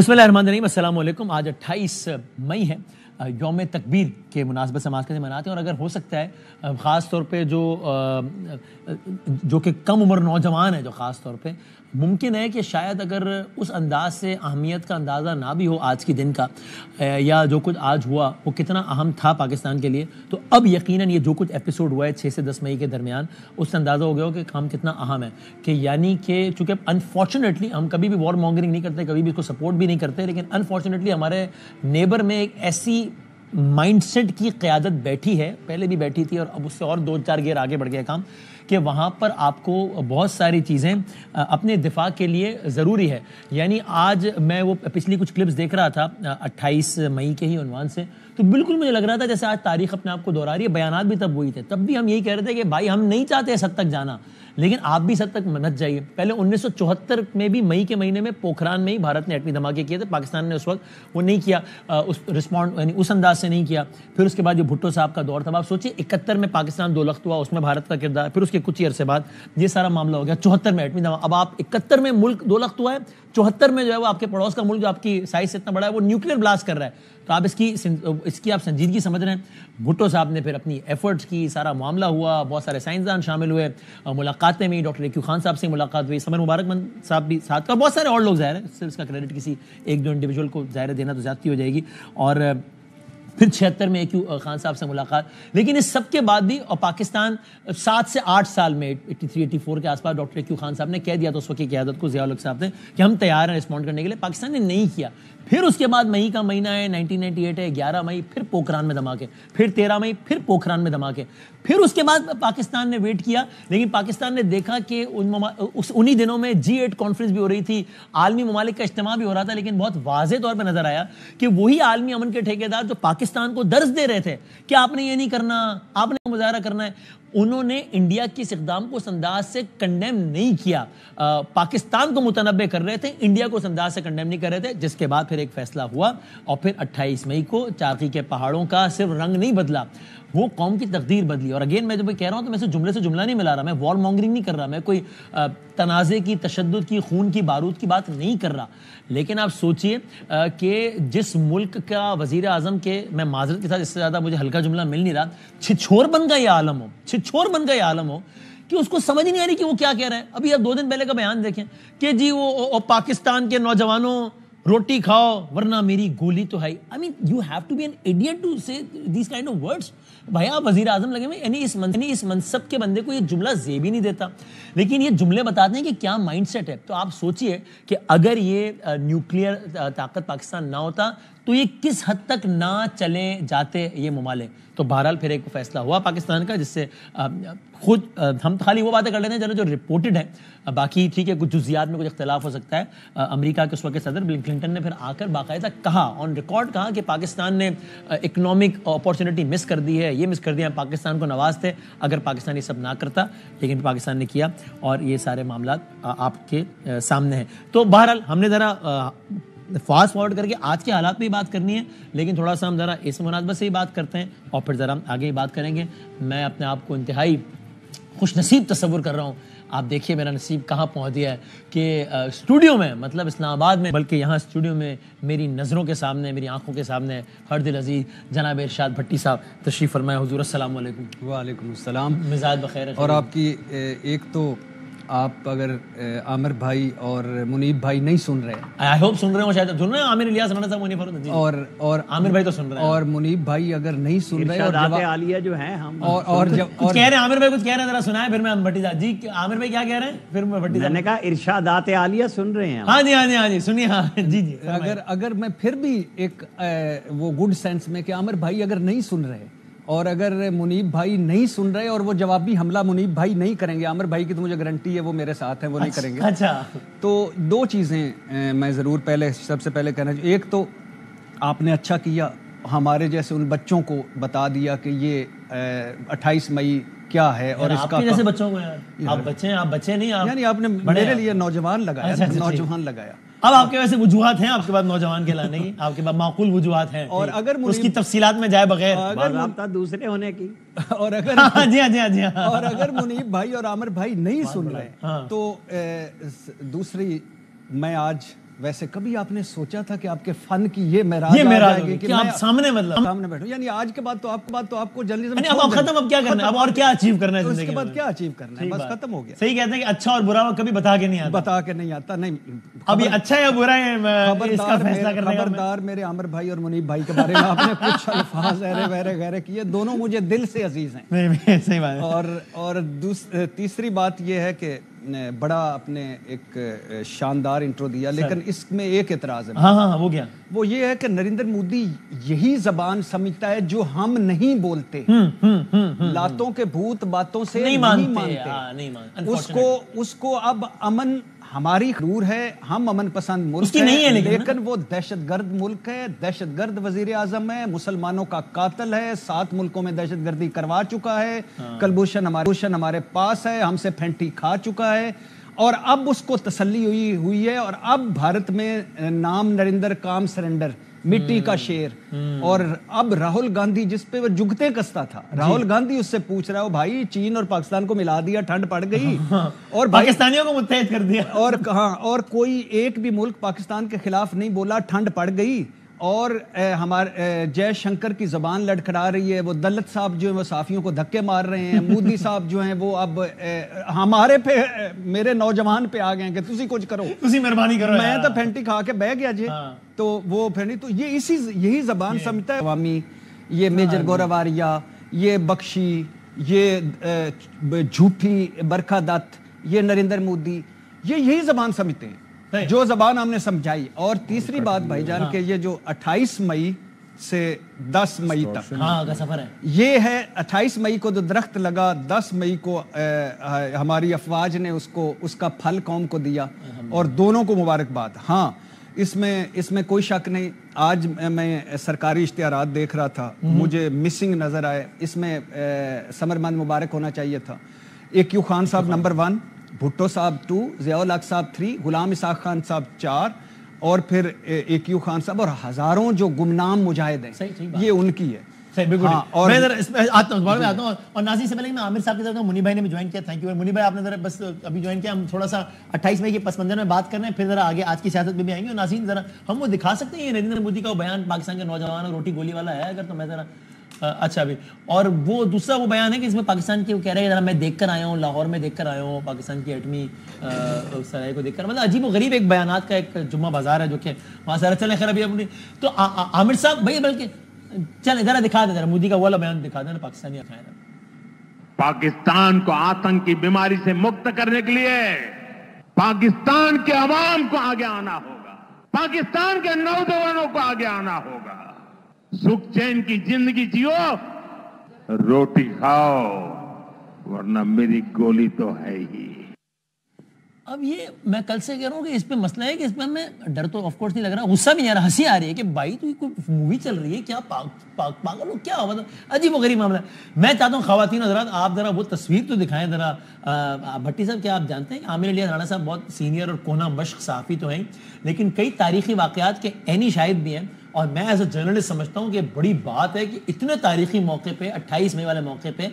بسم اللہ الرحمن الرحیم. السلام علیکم. آج 28 مئی ہے, یوم تکبیر کے مناسبت سے ہم آج کے دن مناتے ہیں. اور اگر ہو سکتا ہے خاص طور پہ جو کہ کم عمر نوجوان ہیں, جو خاص طور پہ ممکن ہے کہ شاید اگر اس انداز سے اہمیت کا اندازہ نہ بھی ہو آج کے دن کا, یا جو کچھ آج ہوا وہ کتنا اہم تھا پاکستان کے لیے, تو اب یقیناً یہ جو کچھ ایپیسوڈ ہوا ہے 6 سے 10 مئی کے درمیان, اس سے اندازہ ہو گیا ہو کہ کام کتنا اہم ہے. کہ یعنی کہ چونکہ انفارچونیٹلی ہم کبھی بھی وار مانگرنگ نہیں کرتے, کبھی بھی اس کو سپورٹ بھی نہیں کرتے, لیکن انفارچونیٹلی ہمارے نیبر میں ایک ایسی مائنڈ سیٹ کی قیادت بیٹھی ہے, پہلے بھی بیٹھی تھی اور اب اس سے اور 2-4 گیئر آگے بڑھ گیا کام, کہ وہاں پر آپ کو بہت ساری چیزیں اپنے دفاع کے لیے ضروری ہے. یعنی آج میں وہ پچھلی کچھ کلپس دیکھ رہا تھا 28 مئی کے ہی عنوان سے, تو بالکل مجھے لگ رہا تھا جیسے آج تاریخ اپنے آپ کو دہرا رہی ہے. بیانات بھی تب وہی تھے, تب بھی ہم یہی کہہ رہے تھے کہ بھائی ہم نہیں چاہتے اس حد تک جانا, لیکن آپ بھی اس حد تک مت جائیے. پہلے 1974 میں بھی مئی کے مہینے میں پوکھران میں ہی بھارت نے ایٹمی دھماکے کیے تھے. پاکستان نے اس وقت وہ نہیں کیا, اس رسپونڈ یعنی اس انداز سے نہیں کیا. پھر اس کے بعد جو بھٹو صاحب کا دور تھا, آپ سوچیے 71 میں پاکستان 2 لخت ہوا, اس میں بھارت کا کردار, پھر اس کے کچھ ہی عرصے بعد یہ سارا معاملہ ہو گیا. 74 میں ایٹمی دھماکہ, اب آپ 71 میں ملک 2 لخت ہوا ہے, 74 میں جو ہے وہ آپ کے پڑوس کا ملک جو آپ کی سائز سے اتنا بڑا ہے وہ نیوکلیر بلاسٹ کر رہا ہے. تو آپ اس کی آپ سنجیدگی سمجھ رہے ہیں. بھٹو صاحب نے پھر اپنی ایفرٹس کی, سارا معاملہ ہوا, بہت سارے سائنسدان شامل ہوئے, ملاقاتیں میں ڈاکٹر اے کیو خان صاحب سے ملاقات ہوئی, سمر مبارک مند صاحب بھی ساتھ, اور بہت سارے اور لوگ ظاہر ہے, صرف اس کا کریڈٹ کسی ایک دو انڈیویجول کو ظاہر دینا تو زیادتی ہو جائے گی. اور پھر 76 میں اے کیو خان صاحب سے ملاقات. لیکن اس سب کے بعد بھی اور پاکستان 7 سے 8 سال میں 83-84 کے آس پاس ڈاکٹر اے کیو خان صاحب نے کہہ دیا تو اس وقت کی قیادت کو, ضیاء الحق صاحب نے, کہ ہم تیار ہیں رسپونڈ کرنے کے لیے. پاکستان نے نہیں کیا. پھر اس کے بعد مئی کا مہینہ ہے 1998 ہے, 11 مئی پھر پوکھران میں دھماکے, پھر 13 مئی پھر پوکھران میں دھماکے. پھر اس کے بعد پاکستان نے ویٹ کیا, لیکن پاکستان نے دیکھا کہ انہی دنوں میں G8 کانفرنس بھی ہو رہی تھی, عالمی ممالک کا اجتماع بھی ہو رہا تھا, لیکن بہت واضح طور پہ نظر آیا کہ وہی عالمی امن کے ٹھیکیدار جو پاکستان کو درس دے رہے تھے کہ آپ نے یہ نہیں کرنا, آپ نے مظاہرہ کرنا ہے, انہوں نے انڈیا کی اس اقدام کو اس انداز سے کنڈیم نہیں کیا. پاکستان کو متنبع کر رہے تھے, انڈیا کو اس انداز سے کنڈیم نہیں کر رہے تھے. جس کے بعد پھر ایک فیصلہ ہوا, اور پھر 28 مئی کو چاقی کے پہاڑوں کا صرف رنگ نہیں بدلا, وہ قوم کی تقدیر بدلی. اور اگین میں جب کہہ رہا ہوں تو میں جملے سے جملہ نہیں ملا رہا, میں وار مانگرنگ نہیں کر رہا, میں کوئی تنازع کی, تشدد کی, خون کی, بارود کی بات نہیں کر رہا. لیکن آپ سوچئے کہ جس ملک کا وزیر اعظم کے, میں معذرت کے ساتھ اس سے زیادہ مجھے ہلکا جملہ مل نہیں رہا, چھچھور بن گیا یہ عالم ہو کہ اس کو سمجھ نہیں آ رہی کہ وہ کیا کہہ رہا ہے. ابھی آپ 2 دن پہلے کا بیان دیکھیں کہ جی وہ پاکستان کے نوجوانوں روٹی کھاؤ ورنہ میری گولی تو ہے. I mean, you have to be an idiot to say these kind of words. بھائی آپ وزیر اعظم لگے ہوئے, یعنی اس منصب کے بندے کو یہ جملہ زیب ہی نہیں دیتا, لیکن یہ جملے بتاتے ہیں کہ کیا مائنڈ سیٹ ہے. تو آپ سوچئے کہ اگر یہ نیوکلیئر طاقت پاکستان نہ ہوتا تو یہ کس حد تک نہ چلے جاتے یہ ممالک. تو بہرحال پھر ایک فیصلہ ہوا پاکستان کا, جس سے خود ہم خالی وہ باتیں کر لیتے ہیں جو رپورٹڈ ہے, باقی ٹھیک ہے کچھ جزیات میں کچھ اختلاف ہو سکتا ہے. امریکہ کے اس وقت صدر بل کلنٹن نے پھر آ کر باقاعدہ کہا, آن ریکارڈ کہا کہ پاکستان نے اکنامک اپارچونٹی مس کر دی ہے, یہ مس کر دیا, پاکستان کو نوازتے اگر پاکستان یہ سب نہ کرتا, لیکن پاکستان نے کیا, اور یہ سارے معاملات آپ کے سامنے ہیں. تو بہرحال ہم نے ذرا فاسٹ فارورڈ کر کے آج کے حالات پہ ہی بات کرنی ہے, لیکن تھوڑا سا ہم ذرا اس مناسبت سے ہی بات کرتے ہیں اور پھر ذرا آگے ہی بات کریں گے. میں اپنے آپ کو انتہائی خوش نصیب تصور کر رہا ہوں. آپ دیکھیے میرا نصیب کہاں پہنچ گیا ہے کہ اسٹوڈیو میں, مطلب اسلام آباد میں, بلکہ یہاں اسٹوڈیو میں میری نظروں کے سامنے, میری آنکھوں کے سامنے ہر دل عزیز جناب ارشاد بھٹی صاحب تشریف فرمائے. حضور السلام علیکم. وعلیکم السلام. مزاج بخیر ہے. اور آپ کی ایک تو آپ اگر عامر بھائی اور منیب بھائی نہیں سن رہے, آئی ہوپ سن رہے ہوں, شاید سن رہے ہیں عامر الیاس رانا صاحب, منیب اور عامر بھائی تو سن رہے ہیں, اور منیب بھائی اگر نہیں سن رہے, اور ارشادات عالیہ جو ہیں ہم اور جب کچھ کہہ رہے ہیں عامر بھائی, کچھ کہہ رہے ہیں, ذرا سنائیں پھر میں بھٹی صاحب. جی عامر بھائی کیا کہہ رہے ہیں, پھر میں بھٹی صاحب. میں نے کہا ارشادات عالیہ سن رہے ہیں. ہاں جی سنیے. ہاں جی اگر میں پھر بھی ایک وہ گڈ سینس میں کہ عامر بھائی اگر نہیں سن رہے, اور اگر منیب بھائی نہیں سن رہے, اور وہ جوابی حملہ منیب بھائی نہیں کریں گے, عامر بھائی کی تو مجھے گارنٹی ہے وہ میرے ساتھ ہیں, وہ نہیں کریں گے. اچھا, تو 2 چیزیں میں ضرور سب سے پہلے کہنا چاہوں. ایک تو آپ نے اچھا کیا, ہمارے جیسے ان بچوں کو بتا دیا کہ یہ 28 مئی کیا ہے, اور اس کا جیسے بچوں کو, آپ بچے نہیں, یعنی آپ نے میرے لیے نوجوان لگایا. اب آپ کے ویسے وجوہات ہیں آپ کے بعد نوجوان کے لانے کی, آپ کے بعد معقول وجوہات ہیں, اور اگر اس کی تفصیلات میں جائے بغیر, باضابطہ دوسرے ہونے کی, اور اگر جی اور اگر منیب بھائی اور عامر بھائی نہیں سن رہے, تو دوسری میں آج ویسے کبھی آپ نے سوچا تھا کہ آپ کے فن کی یہ معراج آ جائے گی کہ آپ سامنے مطلب سامنے بیٹھوں؟ یعنی آج کے بعد تو آپ کو جرنلزم اب ختم، اب کیا کرنا ہے، اب اور کیا اچیو کرنا ہے اس زندگی کے میں؟ بعد کیا اچیو کرنا ہے، بس ختم ہو گیا. صحیح کہتے ہیں کہ اچھا اور برا کبھی بتا کے نہیں آتا. نہیں اب یہ اچھا ہے یا برا ہے اس کا فیصلہ کرنے کا. خبردار میرے عامر بھائی اور منیب بھائی کے بارے میں آپ نے کچھ الفاظ غیرے کیے، دونوں مجھے دل سے عزیز ہیں. صحیح بات ہے. اور تیسری بات یہ ہے کہ بڑا آپ نے ایک شاندار انٹرو دیا، لیکن اس میں ایک اعتراض ہے. ہاں وہ کیا؟ وہ یہ ہے کہ نریندر مودی یہی زبان سمجھتا ہے جو ہم نہیں بولتے. لاتوں کے بھوت باتوں سے نہیں مانتے. اس کو اب امن ہماری ضرور ہے، ہم امن پسند ملک ہے، لیکن وہ دہشت گرد ملک ہے، دہشت گرد وزیر اعظم ہے، مسلمانوں کا قاتل ہے، 7 ملکوں میں دہشت گردی کروا چکا ہے، کلبھوشن ہمارے پاس ہے، ہم سے پھینٹی کھا چکا ہے، اور اب اس کو تسلی ہوئی ہے. اور اب بھارت میں نام نریندر کام سرنڈر، مٹی کا شیر. اور اب راہل گاندھی جس پہ وہ جگتے کستا تھا، راہل گاندھی اس سے پوچھ رہا ہے بھائی چین اور پاکستان کو ملا دیا، ٹھنڈ پڑ گئی اور پاکستانیوں کو متحد کر دیا، اور کوئی ایک بھی ملک پاکستان کے خلاف نہیں بولا، ٹھنڈ پڑ گئی. اور ہمارے جے شنکر کی زبان لڑکھڑا رہی ہے. وہ دلت صاحب جو ہیں وہ صحافیوں کو دھکے مار رہے ہیں. مودی صاحب جو ہیں وہ اب ہمارے پہ، میرے نوجوان پہ آ گئے ہیں کہ تسی کچھ کرو، تسی مہربانی کرو، میں تو پھینٹی کھا کے بہ گیا جی. تو وہ پھینٹی، تو یہ یہی زبان سمجھتا ہے عوامی. یہ میجر گورواریہ، یہ بخشی، یہ جھوٹی برکھا دت، یہ نریندر مودی، یہ یہی زبان سمجھتے ہیں جو زبان ہم نے سمجھائی. اور تیسری بات بھائی جان کہ یہ جو 28 مئی سے 10 مئی تک کا سفر ہے، یہ ہے 28 مئی کو جو درخت لگا، 10 مئی کو ہماری افواج نے اس کا پھل قوم کو دیا، اور دونوں کو مبارکباد. ہاں اس میں کوئی شک نہیں. آج میں سرکاری اشتہارات دیکھ رہا تھا، مجھے مسنگ نظر آئے. اس میں سمرمند مبارک ہونا چاہیے تھا. AQ خان صاحب نمبر 1، بھٹو صاحب 2، ضیاء الحق صاحب 3، غلام اسحاق خان صاحب 4، اور پھر AQ خان صاحب، اور ہزاروں جو گمنام مجاہد ہیں، یہ ان کی ہے. میں ذرا اس میں آتا ہوں. اور ناظرین سے پہلے میں عامر صاحب کے ساتھ ہوں، منی بھائی نے بھی جوائن کیا، تھینک یو. منی بھائی آپ نے ذرا بس ابھی جوائن کیا، ہم تھوڑا سا 28 مئی کے پس منظر میں بات کر رہے ہیں، پھر ذرا آگے آج کی سیاست میں بھی آئیں گے. اور ناظرین ذرا ہم وہ دکھا سکتے ہیں یہ نریندر مودی کا وہ بیان پاکستان کے نوجوان اور روٹی گولی والا ہے اگر، تو میں ذرا اچھا ابھی. اور وہ دوسرا وہ بیان ہے کہ اس میں پاکستان کی وہ کہہ رہے ہیں ذرا میں دیکھ کر آیا ہوں، لاہور میں دیکھ کر آیا ہوں پاکستان کی ایٹمی سرائے کو دیکھ کر. مطلب عجیب و غریب ایک بیانات کا ایک جمعہ بازار ہے جو کہ وہاں سے چلیں. خیر ابھی اپنی تو عامر صاحب بھائی بلکہ چلیں ذرا دکھا دیں، ذرا مودی کا والا بیان دکھا دیں پاکستانی اخبار. پاکستان کو آتنک کی بیماری سے مکت کرنے کے لیے پاکستان کے عوام کو آگے آنا ہوگا، پاکستان کے نوجوانوں کو آگے آنا ہوگا. سکھ چین کی زندگی جیو، روٹی کھاؤ، ورنہ میری گولی تو ہے ہی. اب یہ میں کل سے کہہ رہا ہوں کہ اس پہ مسئلہ ہے کہ اس پہ ہمیں ڈر تو آف کورس نہیں لگ رہا، غصہ بھی نہیں آ رہا، ہنسی آ رہی ہے کہ بھائی تو کوئی مووی چل رہی ہے کیا، پاگل ہو کیا، مطلب عجیب و غریب معاملہ ہے. میں چاہتا ہوں خواتین حضرات آپ ذرا وہ تصویر تو دکھائیں ذرا. بھٹی صاحب کیا آپ جانتے ہیں کہ عامر علیہ رانا صاحب بہت سینئر اور کونا مشق صحافی تو ہیں، لیکن کئی تاریخی واقعات کے عینی شاہد بھی ہیں. اور میں ایز اے جرنلسٹ سمجھتا ہوں کہ بڑی بات ہے کہ اتنے تاریخی موقع پہ 28 مئی والے موقع پہ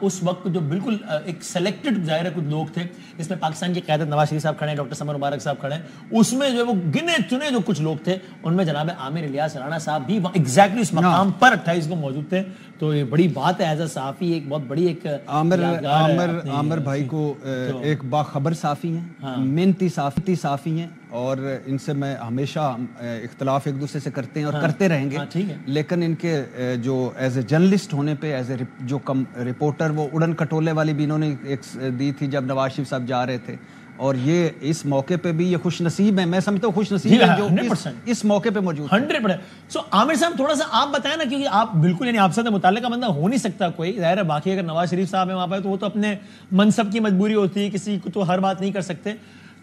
اس وقت جو بالکل ایک سلیکٹڈ ظاہر ہے کچھ لوگ تھے، اس میں پاکستان کی قیادت نواز شریف صاحب کھڑے ہیں، ڈاکٹر سمر مبارک صاحب کھڑے ہیں، اس میں جو وہ گنے چنے جو کچھ لوگ تھے ان میں جناب عامر الیاس رانا صاحب بھی ایگزیکٹلی اس مقام پر 28 کو موجود تھے. تو یہ بڑی بات ہے ایز اے صحافی، ایک بہت بڑی ایک عامر بھائی کو ایک باخبر صحافی ہیں، محنتی صحافی ہیں، اور ان سے میں ہمیشہ اختلاف ایک دوسرے سے کرتے ہیں اور کرتے رہیں گے، لیکن ان کے جو ایز اے جرنلسٹ ہونے پہ، ایز اے جو کم رپورٹر، وہ اڑن کٹولے والی بھی انہوں نے ایک دی تھی جب نواز شریف صاحب جا رہے تھے. اور یہ اس موقع پہ بھی یہ خوش نصیب ہے، میں سمجھتا ہوں خوش نصیب ہے جو اس موقع پہ موجود ہے 100%. سو عامر صاحب تھوڑا سا آپ بتائیں نا، کیونکہ آپ بالکل یعنی آپ سے متعلقہ بندہ ہو نہیں سکتا کوئی، ظاہر ہے باقی اگر نواز شریف صاحب ہیں وہاں پہ تو وہ تو اپنے منصب کی مجبوری ہوتی ہے، کسی کو تو ہر بات نہیں کر سکتے.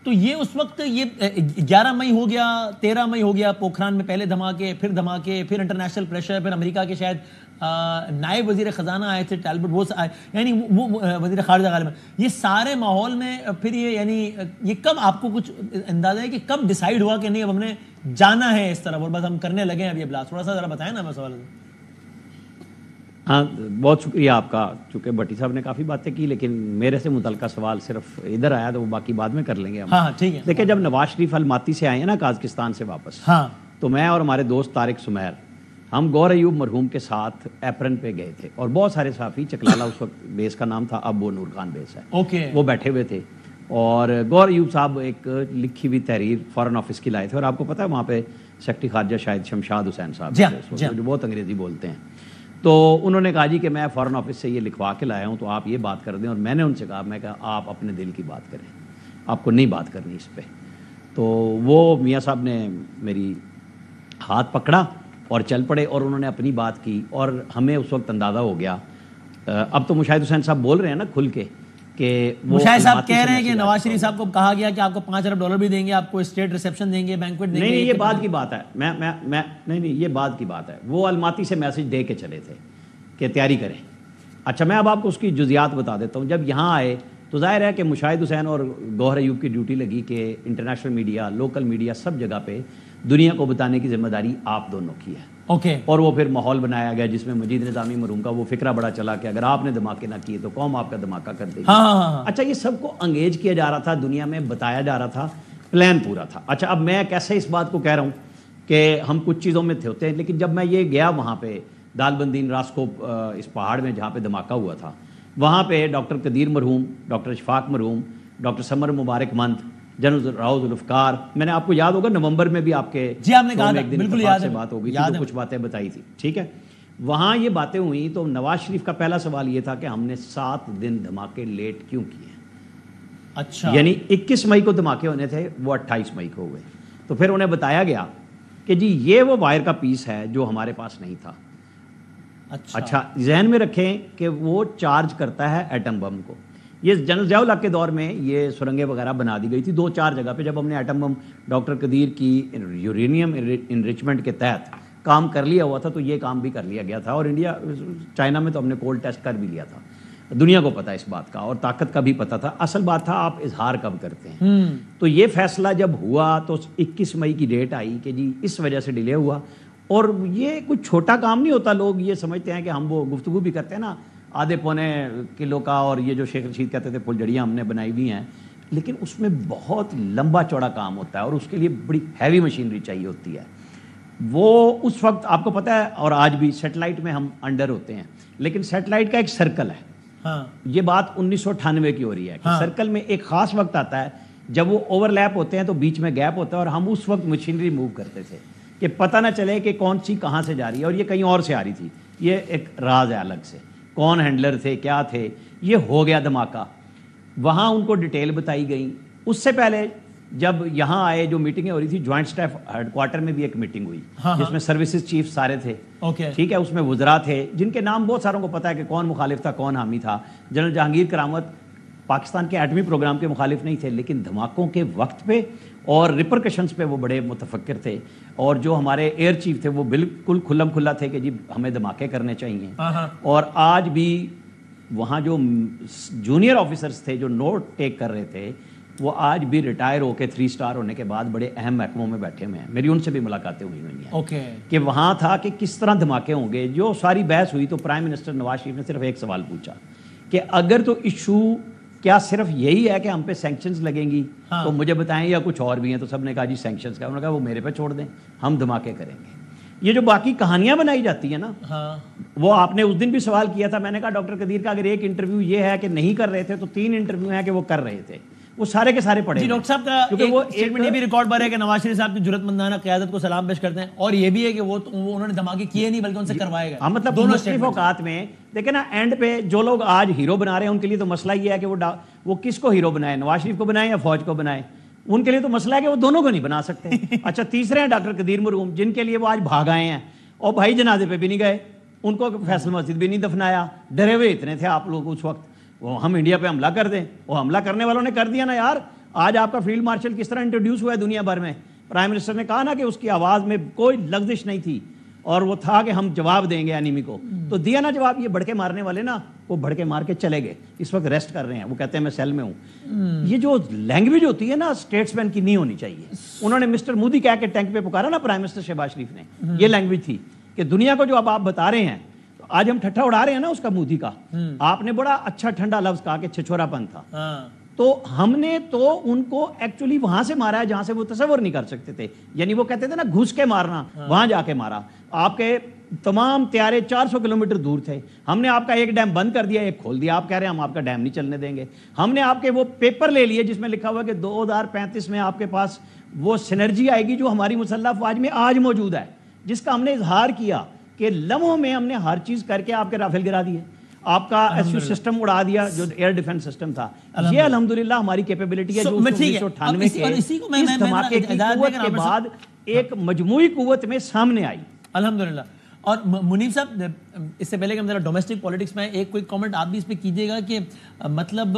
تو یہ اس وقت یہ 11 مئی ہو گیا، 13 مئی ہو گیا، پوکھران میں پہلے دھماکے، پھر انٹرنیشنل پریشر، پھر امریکہ کے شاید نائب وزیر خزانہ آئے تھے ٹیلبٹ، وہ یعنی وہ وزیر خارجہ غالباً، یہ سارے ماحول میں پھر یہ یعنی یہ کب آپ کو کچھ اندازہ ہے کہ کب ڈیسائیڈ ہوا کہ نہیں اب ہم نے جانا ہے اس طرف اور بس ہم کرنے لگے ہیں اب یہ بلاس؟ تھوڑا سا ذرا بتائیں نا میں سوال. ہاں بہت شکریہ آپ کا، چونکہ بھٹی صاحب نے کافی باتیں کی، لیکن میرے سے متعلقہ سوال صرف ادھر آیا تو وہ باقی بعد میں کر لیں گے ہم. ہاں ٹھیک ہے. دیکھیں جب نواز شریف الماتی سے آئے ہیں نا قازقستان سے واپس، ہاں تو میں اور ہمارے دوست طارق سمیر ہم گور ایوب مرحوم کے ساتھ ایپرن پہ گئے تھے، اور بہت سارے صحافی، چکلالا اس وقت بیس کا نام تھا، اب وہ نور خان بیس ہے، اوکے. وہ بیٹھے ہوئے تھے. اور گور ایوب صاحب ایک لکھی ہوئی تحریر فارن آفس کی لائے تھے، اور آپ کو پتا ہے وہاں پہ سیکرٹری خارجہ شاید شمشاد حسین صاحب جو بہت انگریزی بولتے ہیں. تو انہوں نے کہا جی کہ میں فارن آفس سے یہ لکھوا کے لایا ہوں تو آپ یہ بات کر دیں. اور میں نے ان سے کہا، میں کہا آپ اپنے دل کی بات کریں، آپ کو نہیں بات کرنی اس پہ. تو وہ میاں صاحب نے میری ہاتھ پکڑا اور چل پڑے، اور انہوں نے اپنی بات کی، اور ہمیں اس وقت اندازہ ہو گیا. اب تو مشاہد حسین صاحب بول رہے ہیں نا کھل کے کہ مشاہد صاحب کہہ رہے ہیں کہ نواز شریف صاحب کو کہا گیا کہ آپ کو $5 ارب بھی دیں گے، آپ کو اسٹیٹ ریسیپشن دیں گے، بینکویٹ دیں گے. نہیں یہ بعد کی بات ہے، نہیں یہ بعد کی بات ہے. وہ الماتی سے میسج دے کے چلے تھے کہ تیاری کریں. اچھا میں اب آپ کو اس کی جزیات بتا دیتا ہوں. جب یہاں آئے تو ظاہر ہے کہ مشاہد حسین اور گوہر ایوب کی ڈیوٹی لگی کہ انٹرنیشنل میڈیا، لوکل میڈیا، سب جگہ پہ دنیا کو بتانے کی ذمہ داری آپ دونوں کی ہے. اوکے. اور وہ پھر ماحول بنایا گیا جس میں مجید نظامی مرحوم کا وہ فکرہ بڑا چلا کہ اگر آپ نے دھماکے نہ کیے تو قوم آپ کا دھماکہ کر دے گی. اچھا یہ سب کو انگیج کیا جا رہا تھا، دنیا میں بتایا جا رہا تھا، پلان پورا تھا. اچھا اب میں کیسے اس بات کو کہہ رہا ہوں کہ ہم کچھ چیزوں میں تھے ہوتے ہیں، لیکن جب میں یہ گیا وہاں پہ دال بندین راسکوپ اس پہاڑ میں جہاں پہ دھماکہ ہوا تھا، وہاں پہ ڈاکٹر قدیر مرحوم، ڈاکٹر اشفاق مرحوم، ڈاکٹر سمر مبارک مند، جنرل راؤ ذوالفقار، میں نے آپ کو یاد ہوگا نومبر میں بھی آپ کے آپ نے کہا ایک دن بالکل یاد سے بات ہو گئی تھی تو کچھ باتیں بتائی تھی. ٹھیک ہے، وہاں یہ باتیں ہوئیں تو نواز شریف کا پہلا سوال یہ تھا کہ ہم نے 7 دن دھماکے لیٹ کیوں کیے. اچھا یعنی 21 مئی کو دھماکے ہونے تھے، وہ 28 مئی کو ہوئے. تو پھر انہیں بتایا گیا کہ جی یہ وہ وائر کا پیس ہے جو ہمارے پاس نہیں تھا. اچھا ذہن میں رکھیں کہ وہ چارج کرتا ہے ایٹم بم کو. یہ جنرل ضیاء الحق کے دور میں یہ سرنگیں وغیرہ بنا دی گئی تھی 2-4 جگہ پہ. جب ہم نے ایٹم بم ڈاکٹر قدیر کی یورینیم انریچمنٹ کے تحت کام کر لیا ہوا تھا تو یہ کام بھی کر لیا گیا تھا. اور انڈیا چائنا میں تو ہم نے کولڈ ٹیسٹ کر بھی لیا تھا. دنیا کو پتا اس بات کا اور طاقت کا بھی پتا تھا. اصل بات تھا آپ اظہار کب کرتے ہیں. تو یہ فیصلہ جب ہوا تو 21 مئی کی ڈیٹ آئی کہ جی اس وجہ سے ڈیلے ہوا. اور یہ کوئی چھوٹا کام نہیں ہوتا. لوگ یہ سمجھتے ہیں کہ ہم وہ گفتگو بھی کرتے ہیں نا آدھے پونے کلو کا، اور یہ جو شیخ رشید کہتے تھے پھلجھڑیاں ہم نے بنائی ہوئی ہیں، لیکن اس میں بہت لمبا چوڑا کام ہوتا ہے اور اس کے لیے بڑی ہیوی مشینری چاہیے ہوتی ہے. وہ اس وقت آپ کو پتہ ہے، اور آج بھی سیٹلائٹ میں ہم انڈر ہوتے ہیں، لیکن سیٹلائٹ کا ایک سرکل ہے. یہ بات 1998 کی ہو رہی ہے کہ سرکل میں ایک خاص وقت آتا ہے جب وہ اوور لیپ ہوتے ہیں تو بیچ میں گیپ ہوتا ہے، اور ہم اس وقت مشینری موو کرتے تھے کہ پتہ نہ چلے کہ کون سی کہاں سے جا رہی ہے، اور یہ کہیں اور سے آ رہی تھی. یہ ایک راز ہے الگ سے، کون ہینڈلر تھے، کیا تھے. یہ ہو گیا دھماکہ، وہاں ان کو ڈیٹیل بتائی گئی. اس سے پہلے جب یہاں آئے جو میٹنگیں ہو رہی تھی، جوائنٹ سٹاف ہیڈ کوارٹر میں بھی ایک میٹنگ ہوئی جس میں سروسز چیف سارے تھے. ٹھیک ہے، اس میں وزراء تھے جن کے نام بہت ساروں کو پتا ہے کہ کون مخالف تھا کون حامی تھا. جنرل جہانگیر کرامت پاکستان کے ایٹمی پروگرام کے مخالف نہیں تھے، لیکن دھماکوں کے وقت پہ اور ریپرکشنز پہ وہ بڑے متفکر تھے. اور جو ہمارے ایئر چیف تھے وہ بالکل کھلم کھلا تھے کہ جی ہمیں دھماکے کرنے چاہیے. اور آج بھی وہاں جو جونیئر آفیسرز تھے جو نوٹ ٹیک کر رہے تھے وہ آج بھی ریٹائر ہو کے 3 اسٹار ہونے کے بعد بڑے اہم محکموں میں بیٹھے ہوئے ہیں. میری ان سے بھی ملاقاتیں ہوئی ہیں کہ وہاں تھا کہ کس طرح دھماکے ہوں گے. جو ساری بحث ہوئی تو پرائم منسٹر نواز شریف نے صرف ایک سوال پوچھا کہ اگر تو ایشو کیا صرف یہی ہے کہ ہم پہ سینکشنز لگیں گی تو مجھے بتائیں یا کچھ اور بھی ہیں. تو سب نے کہا جی سینکشنز کا. انہوں نے کہا وہ میرے پہ چھوڑ دیں، ہم دھماکے کریں گے. یہ جو باقی کہانیاں بنائی جاتی ہیں نا، وہ آپ نے اس دن بھی سوال کیا تھا. میں نے کہا ڈاکٹر قدیر کا اگر ایک انٹرویو یہ ہے کہ نہیں کر رہے تھے تو 3 انٹرویو ہیں کہ وہ کر رہے تھے. وہ سارے کے سارے پڑھے. ڈاکٹر صاحب کا اسٹیٹمنٹ یہ بھی ریکارڈ پر ہے کہ نواز شریف صاحب کی جرأت مندانہ قیادت کو سلام پیش کرتے ہیں، اور یہ بھی ہے کہ وہ انہوں نے دھماکے کیے نہیں بلکہ ان سے کروائے گئے. مطلب دونوں مختلف اوقات میں دیکھیں نا، اینڈ پہ جو لوگ آج ہیرو بنا رہے ہیں ان کے لیے تو مسئلہ یہ ہے کہ وہ کس کو ہیرو بنائے، نواز شریف کو بنائے یا فوج کو بنائے. ان کے لیے تو مسئلہ ہے کہ وہ دونوں کو نہیں بنا سکتے. اچھا تیسرے ہیں ڈاکٹر قدیر مرحوم جن کے لیے وہ آج بھاگ آئے ہیں اور بھائی جنازے پہ بھی نہیں گئے، ان کو فیصل مسجد بھی نہیں دفنایا. ڈرے ہوئے اتنے تھے آپ لوگ اس وقت وہ ہم انڈیا پہ حملہ کر دیں. وہ حملہ کرنے والوں نے کر دیا نا یار. آج آپ کا فیلڈ مارشل کس طرح انٹروڈیوس ہوا ہے دنیا بھر میں. پرائم منسٹر نے کہا نا کہ اس کی آواز میں کوئی لغزش نہیں تھی اور وہ تھا کہ ہم جواب دیں گے انیمی کو. تو دیا نا جواب. یہ بڑھ کے مارنے والے نا وہ بڑھ کے مار کے چلے گئے، اس وقت ریسٹ کر رہے ہیں. وہ کہتے ہیں میں سیل میں ہوں. یہ جو لینگویج ہوتی ہے نا اسٹیٹس مین کی نہیں ہونی چاہیے. انہوں نے مسٹر مودی کہہ کے ٹینک پہ پکارا نا پرائم منسٹر شہباز شریف نے. یہ لینگویج تھی کہ دنیا کو جو اب آپ بتا رہے ہیں تو آج ہم ٹھٹھا اڑا رہے ہیں نا اس کا مودی کا, آپ نے بڑا اچھا ٹھنڈا لفظ کہا کہ چھچورا پن تھا, تو ہم نے تو ان کو ایکچولی وہاں سے مارا ہے جہاں سے وہ تصور نہیں کر سکتے تھے, یعنی وہ کہتے تھے نا گھس کے مارنا, وہاں جا کے مارا. آپ کے تمام طیارے 400 کلومیٹر دور تھے, ہم نے آپ کا ایک ڈیم بند کر دیا, ایک کھول دیا, آپ کہہ رہے ہیں ہم آپ کا ڈیم نہیں چلنے دیں گے. ہم نے آپ کے وہ پیپر لے لیے جس میں لکھا ہوا کہ 2035 میں آپ کے پاس وہ سینرجی آئے گی جو ہماری مسلح افواج میں آج موجود ہے, جس کا ہم نے اظہار کیا کہ لمحوں میں ہم نے ہر چیز کر کے آپ کے رافیل گرا دیے, آپ کا ایس یو سسٹم اڑا دیا جو ایئر ڈیفنس سسٹم تھا. یہ الحمدللہ ہماری کیپیبلٹی ہے جو 1998 کے اس دھماکے کی قوت کے بعد ایک مجموعی قوت میں سامنے آئی الحمدللہ. اور منیب صاحب اس سے پہلے کہ ہم ذرا ڈومیسٹک پالیٹکس میں ایک کوئی کامنٹ آپ بھی اس پہ کیجیے گا کہ مطلب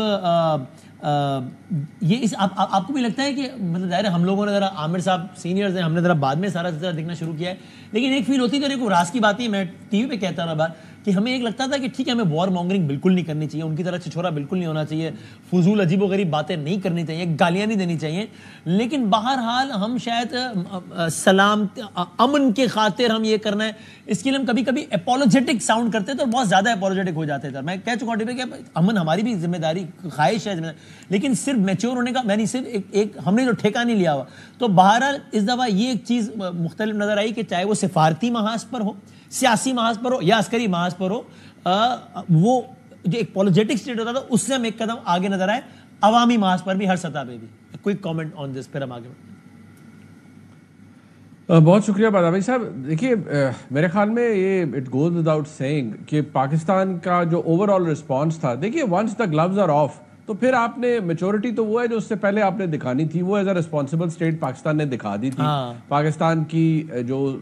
یہ اس آپ کو بھی لگتا ہے کہ مطلب ظاہر ہے ہم لوگوں نے ذرا عامر صاحب سینئرز ہیں, ہم نے ذرا بعد میں سارا دیکھنا شروع کیا ہے, لیکن ایک فیل ہوتی ہے, راز کی بات ہی میں ٹی وی پہ کہتا رہا بات کہ ہمیں ایک لگتا تھا کہ ٹھیک ہے ہمیں وار مانگرنگ بالکل نہیں کرنی چاہیے, ان کی طرح چھچورا بالکل نہیں ہونا چاہیے, فضول عجیب و غریب باتیں نہیں کرنی چاہیے, گالیاں نہیں دینی چاہیے, لیکن بہرحال ہم شاید سلام امن کے خاطر ہم یہ کرنا ہے, اس کے لیے ہم کبھی کبھی اپولوجیٹک ساؤنڈ کرتے تھے اور بہت زیادہ اپولوجیٹک ہو جاتے تھے. میں کہہ چکا ہوں کہ امن ہماری بھی ذمہ داری خواہش ہے, لیکن صرف میچور ہونے کا یعنی صرف ایک ہم نے جو ٹھیکہ نہیں لیا ہوا. تو بہرحال اس دفعہ یہ ایک چیز مختلف نظر آئی کہ چاہے وہ سفارتی محاذ پر ہو, سیاسی محاذ پر ہو یا عسکری محاذ پر ہو, وہ جو ایک پولوجیٹک اسٹیٹ ہوتا تھا اس سے ہم ایک قدم آگے نظر آئے عوامی محاذ پر بھی, ہر سطح پہ بھی. کوئی کامنٹ آن دس, پھر ہم آگے بڑھیں. بہت شکریہ بادامی صاحب. دیکھیے میرے خیال میں یہ اٹ گوز وداؤٹ سیئنگ کہ پاکستان کا جو اوور آل رسپانس تھا, دیکھیے once the gloves are off تو پھر آپ نے میچورٹی تو وہ ہے جو اس سے پہلے آپ نے دکھانی تھی, وہ as a responsible state Pakistan نے دکھا دی تھی. پاکستان کی جو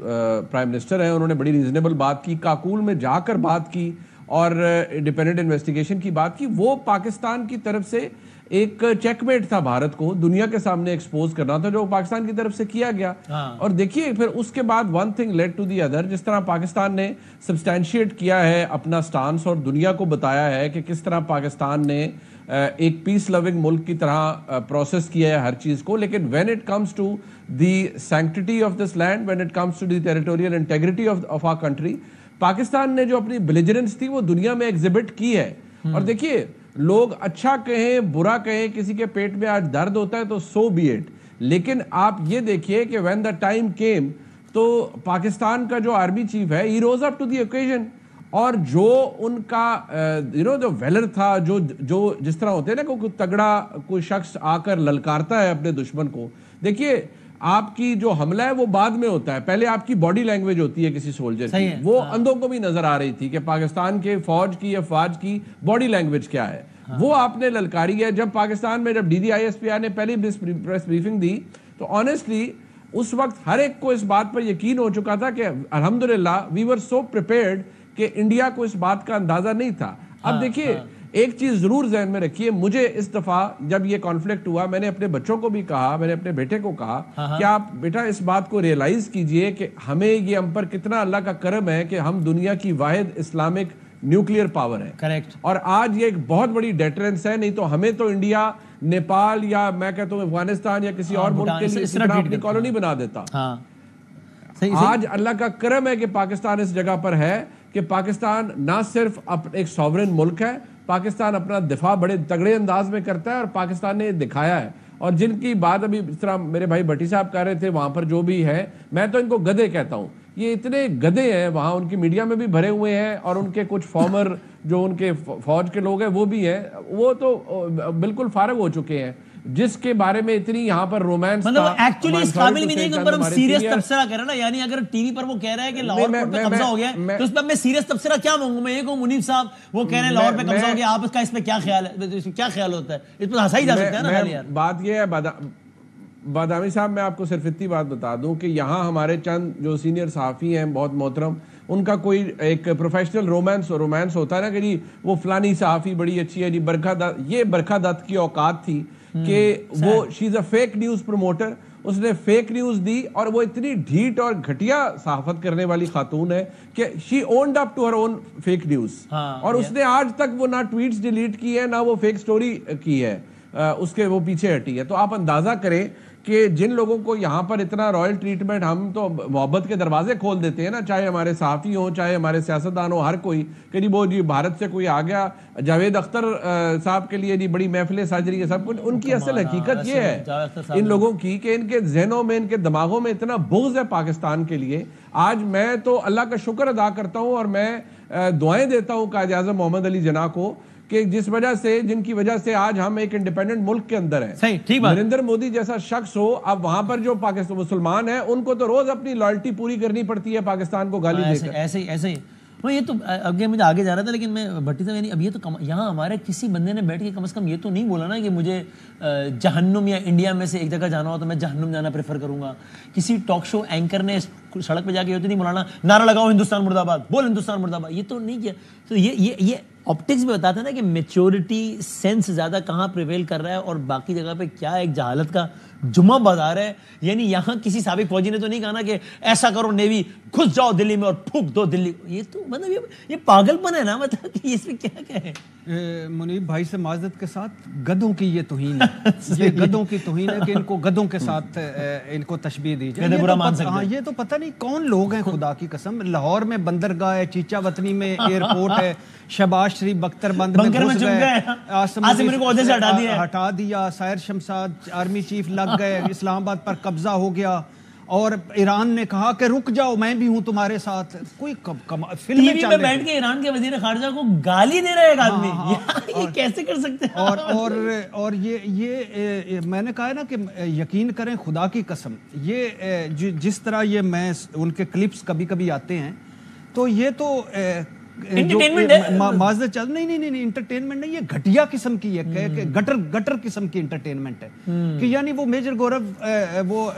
پرائم منسٹر ہیں انہوں نے بڑی ریزنیبل بات کی, کاکول میں جا کر بات کی اور انڈیپینڈنٹ انویسٹیگیشن کی بات کی. وہ پاکستان کی طرف سے ایک چیک میٹ تھا بھارت کو دنیا کے سامنے ایکسپوز کرنا تھا, جو پاکستان کی طرف سے کیا گیا. اور دیکھیے پھر اس کے بعد one thing lead to the other, جس طرح پاکستان نے سبسٹینشیٹ کیا ہے اپنا سٹانس اور دنیا کو بتایا ہے کہ کس طرح پاکستان نے ایک پیس لونگ ملک کی طرح پروسیس کیا ہے ہر چیز کو. لیکن when it comes to the sanctity of this land, when it comes to the territorial integrity of our country, Pakistan نے جو اپنی بلیجرنس تھی وہ دنیا میں ایگزیبٹ کی ہے. اور دیکھیے لوگ اچھا کہیں برا کہیں, کسی کے پیٹ میں آج درد ہوتا ہے تو سو بی اٹ, لیکن آپ یہ دیکھیے کہ وین دا ٹائم کیم تو پاکستان کا جو آرمی چیف ہے ہی روز اپ ٹو دی اوکیزن, اور جو ان کا جو ویلر تھا, جو جس طرح ہوتے ہیں نا کوئی تگڑا کوئی شخص آ کر للکارتا ہے اپنے دشمن کو. دیکھیے آپ کی جو حملہ ہے وہ بعد میں ہوتا ہے, پہلے آپ کی باڈی لینگویج ہوتی ہے کسی سولجر کی. وہ اندھوں کو بھی نظر آ رہی تھی کہ پاکستان کے فوج کی افواج کی باڈی لینگویج کیا ہے, وہ آپ نے للکاری ہے. جب پاکستان میں جب ڈی آئی ایس پی آئی نے پہلی پریس بریفنگ دی تو آنیسٹلی اس وقت ہر ایک کو اس بات پر یقین ہو چکا تھا کہ الحمدللہ وی ور سو پریپیئرڈ کہ انڈیا کو اس بات کا اندازہ نہیں تھا. اب دیکھیے ایک چیز ضرور ذہن میں رکھیے, مجھے اس دفعہ جب یہ کانفلکٹ ہوا میں نے اپنے بچوں کو بھی کہا, میں نے اپنے بیٹے کو کہا کہ آپ بیٹا اس بات کو ریئلائز کیجئے کہ ہمیں یہ ہم پر کتنا اللہ کا کرم ہے کہ ہم دنیا کی واحد اسلامک نیوکلیئر پاور ہے. کریکٹ. اور آج یہ ایک بہت بڑی ڈیٹرنس ہے, نہیں تو ہمیں تو انڈیا نیپال یا میں کہتا ہوں افغانستان یا کسی اور ملک کے لیے اپنی کالونی بنا دیتا. آج اللہ کا کرم ہے کہ پاکستان اس جگہ پر ہے کہ پاکستان نہ صرف ایک سوورن ملک ہے, پاکستان اپنا دفاع بڑے تگڑے انداز میں کرتا ہے اور پاکستان نے دکھایا ہے. اور جن کی بات ابھی اس طرح میرے بھائی بھٹی صاحب کہہ رہے تھے وہاں پر جو بھی ہے, میں تو ان کو گدھے کہتا ہوں, یہ اتنے گدھے ہیں وہاں, ان کی میڈیا میں بھی بھرے ہوئے ہیں اور ان کے کچھ فارمر جو ان کے فوج کے لوگ ہیں وہ بھی ہیں, وہ تو بالکل فارغ ہو چکے ہیں جس کے بارے میں اتنی یہاں پر رومانس مطلب ایکچولی اس قابل بھی نہیں کہ اوپر ہم سیریس تبصرہ کریں نا, یعنی اگر ٹی وی پر وہ کہہ رہا ہے کہ لاہور پہ قبضہ ہو گیا ہے تو اس پہ میں سیریس تبصرہ کیا مانگوں. میں یہ کہوں منیب صاحب وہ کہہ رہے ہیں لاہور پہ قبضہ ہو گیا, آپ اس پہ کیا خیال ہے, کیا خیال ہوتا ہے, اس پہ ہنسا ہی جا سکتا ہے نا. یار بات یہ ہے بادامی صاحب, میں آپ کو صرف اتنی بات بتا دوں کہ یہاں ہمارے چند جو سینئر صحافی ہیں بہت محترم, ان کا کوئی ایک پروفیشنل رومانس ہوتا ہے نا کہ جی وہ فلانی صحافی بڑی اچھی ہے جی برکھا دت. یہ برکھا دت کی اوقات تھی کہ وہ شی از اے فیک نیوز پروموٹر, اس نے فیک نیوز دی اور وہ اتنی ڈھیٹ اور گھٹیا صحافت کرنے والی خاتون ہے کہ she owned up to her own fake news. اور اس نے آج تک وہ نہ ٹویٹس ڈیلیٹ کی ہے نہ وہ فیک سٹوری کی ہے, اس کے وہ پیچھے ہٹی ہے. تو آپ اندازہ کریں کہ جن لوگوں کو یہاں پر اتنا رائل ٹریٹمنٹ، ہم تو محبت کے دروازے کھول دیتے ہیں نا، چاہے ہمارے صحافی ہوں، چاہے ہمارے سیاستدان ہوں، ہر کوئی کہ جی وہ جی بھارت سے کوئی آ گیا، جاوید اختر صاحب کے لیے جی بڑی محفلیں سج رہی ہیں سب کچھ. ان کی اصل حقیقت یہ ہے ان لوگوں کی کہ ان کے ذہنوں میں، ان کے دماغوں میں اتنا بغض ہے پاکستان کے لیے. آج میں تو اللہ کا شکر ادا کرتا ہوں اور میں دعائیں دیتا ہوں قائد اعظم محمد علی جناح کو کہ جس وجہ سے، جن کی وجہ سے آج ہم ایک انڈیپینڈنٹ ملک کے اندر ہیں. نریندر مودی جیسا شخص ہو، اب وہاں پر جو پاکستان مسلمان ہیں ان کو تو روز اپنی لائلٹی پوری کرنی پڑتی ہے پاکستان کو گالی دے کر. ایسے ہی یہ تو اگے مجھے آگے جا رہا تھا، لیکن میں بھٹی صاحب، یعنی اب یہ تو یہاں ہمارے کسی بندے نے بیٹھ کے کم از کم یہ تو نہیں بولا نا کہ مجھے جہنم یا انڈیا میں سے ایک جگہ جانا ہو تو میں جہنم جانا پریفر کروں گا. کسی ٹاک شو اینکر نے سڑک پہ جا کے یہ تو نہیں بولانا نعرہ لگاؤ ہندوستان مرد آباد، بول ہندوستان مرد آباد، یہ تو نہیں کیا. تو یہ آپٹکس میں بتاتا ہے نا کہ میچورٹی سینس زیادہ کہاں پریویل کر رہا ہے اور باقی جگہ پہ کیا ایک جہالت کا جمعہ بازار ہے. یعنی یہاں کسی سابق فوجی نے تو نہیں کہا نا کہ ایسا کرو نیوی، گھس جاؤ دلی میں اور پھونک دو دلی. یہ تو مطلب یہ پاگل پن ہے نا، مطلب کہ اس میں کیا کہیں. منیب بھائی سے معذرت کے ساتھ، گدھوں کی یہ توہین ہے، یہ گدھوں کی توہین ہے کہ ان کو گدھوں کے ساتھ ان کو تشبیہ دی جائے. ہاں یہ تو پتہ نہیں کون لوگ ہیں، خدا کی قسم. لاہور میں بندرگاہ ہے، چیچا وطنی میں ایئرپورٹ ہے، شہباز شریف بختر بند میں گھس گئے، عاصم علی کو عہدے سے ہٹا دیا، سائر شمشاد آرمی چیف لگ گئے، اسلام آباد پر قبضہ ہو گیا، اور ایران نے کہا کہ رک جاؤ میں بھی ہوں تمہارے ساتھ. کوئی فلم میں بیٹھ کے ایران کے وزیر خارجہ کو گالی دے رہا ہے ایک آدمی، یہ کیسے کر سکتے ہیں؟ اور یہ میں نے کہا ہے نا کہ یقین کریں خدا کی قسم، یہ جس طرح یہ میں ان کے کلپس کبھی کبھی آتے ہیں تو یہ تو معذرت چل نہیں انٹرٹینمنٹ نہیں، یہ گھٹیا قسم کی ہے، گٹر قسم کی انٹرٹینمنٹ ہے. کہ یعنی وہ میجر گورو وہ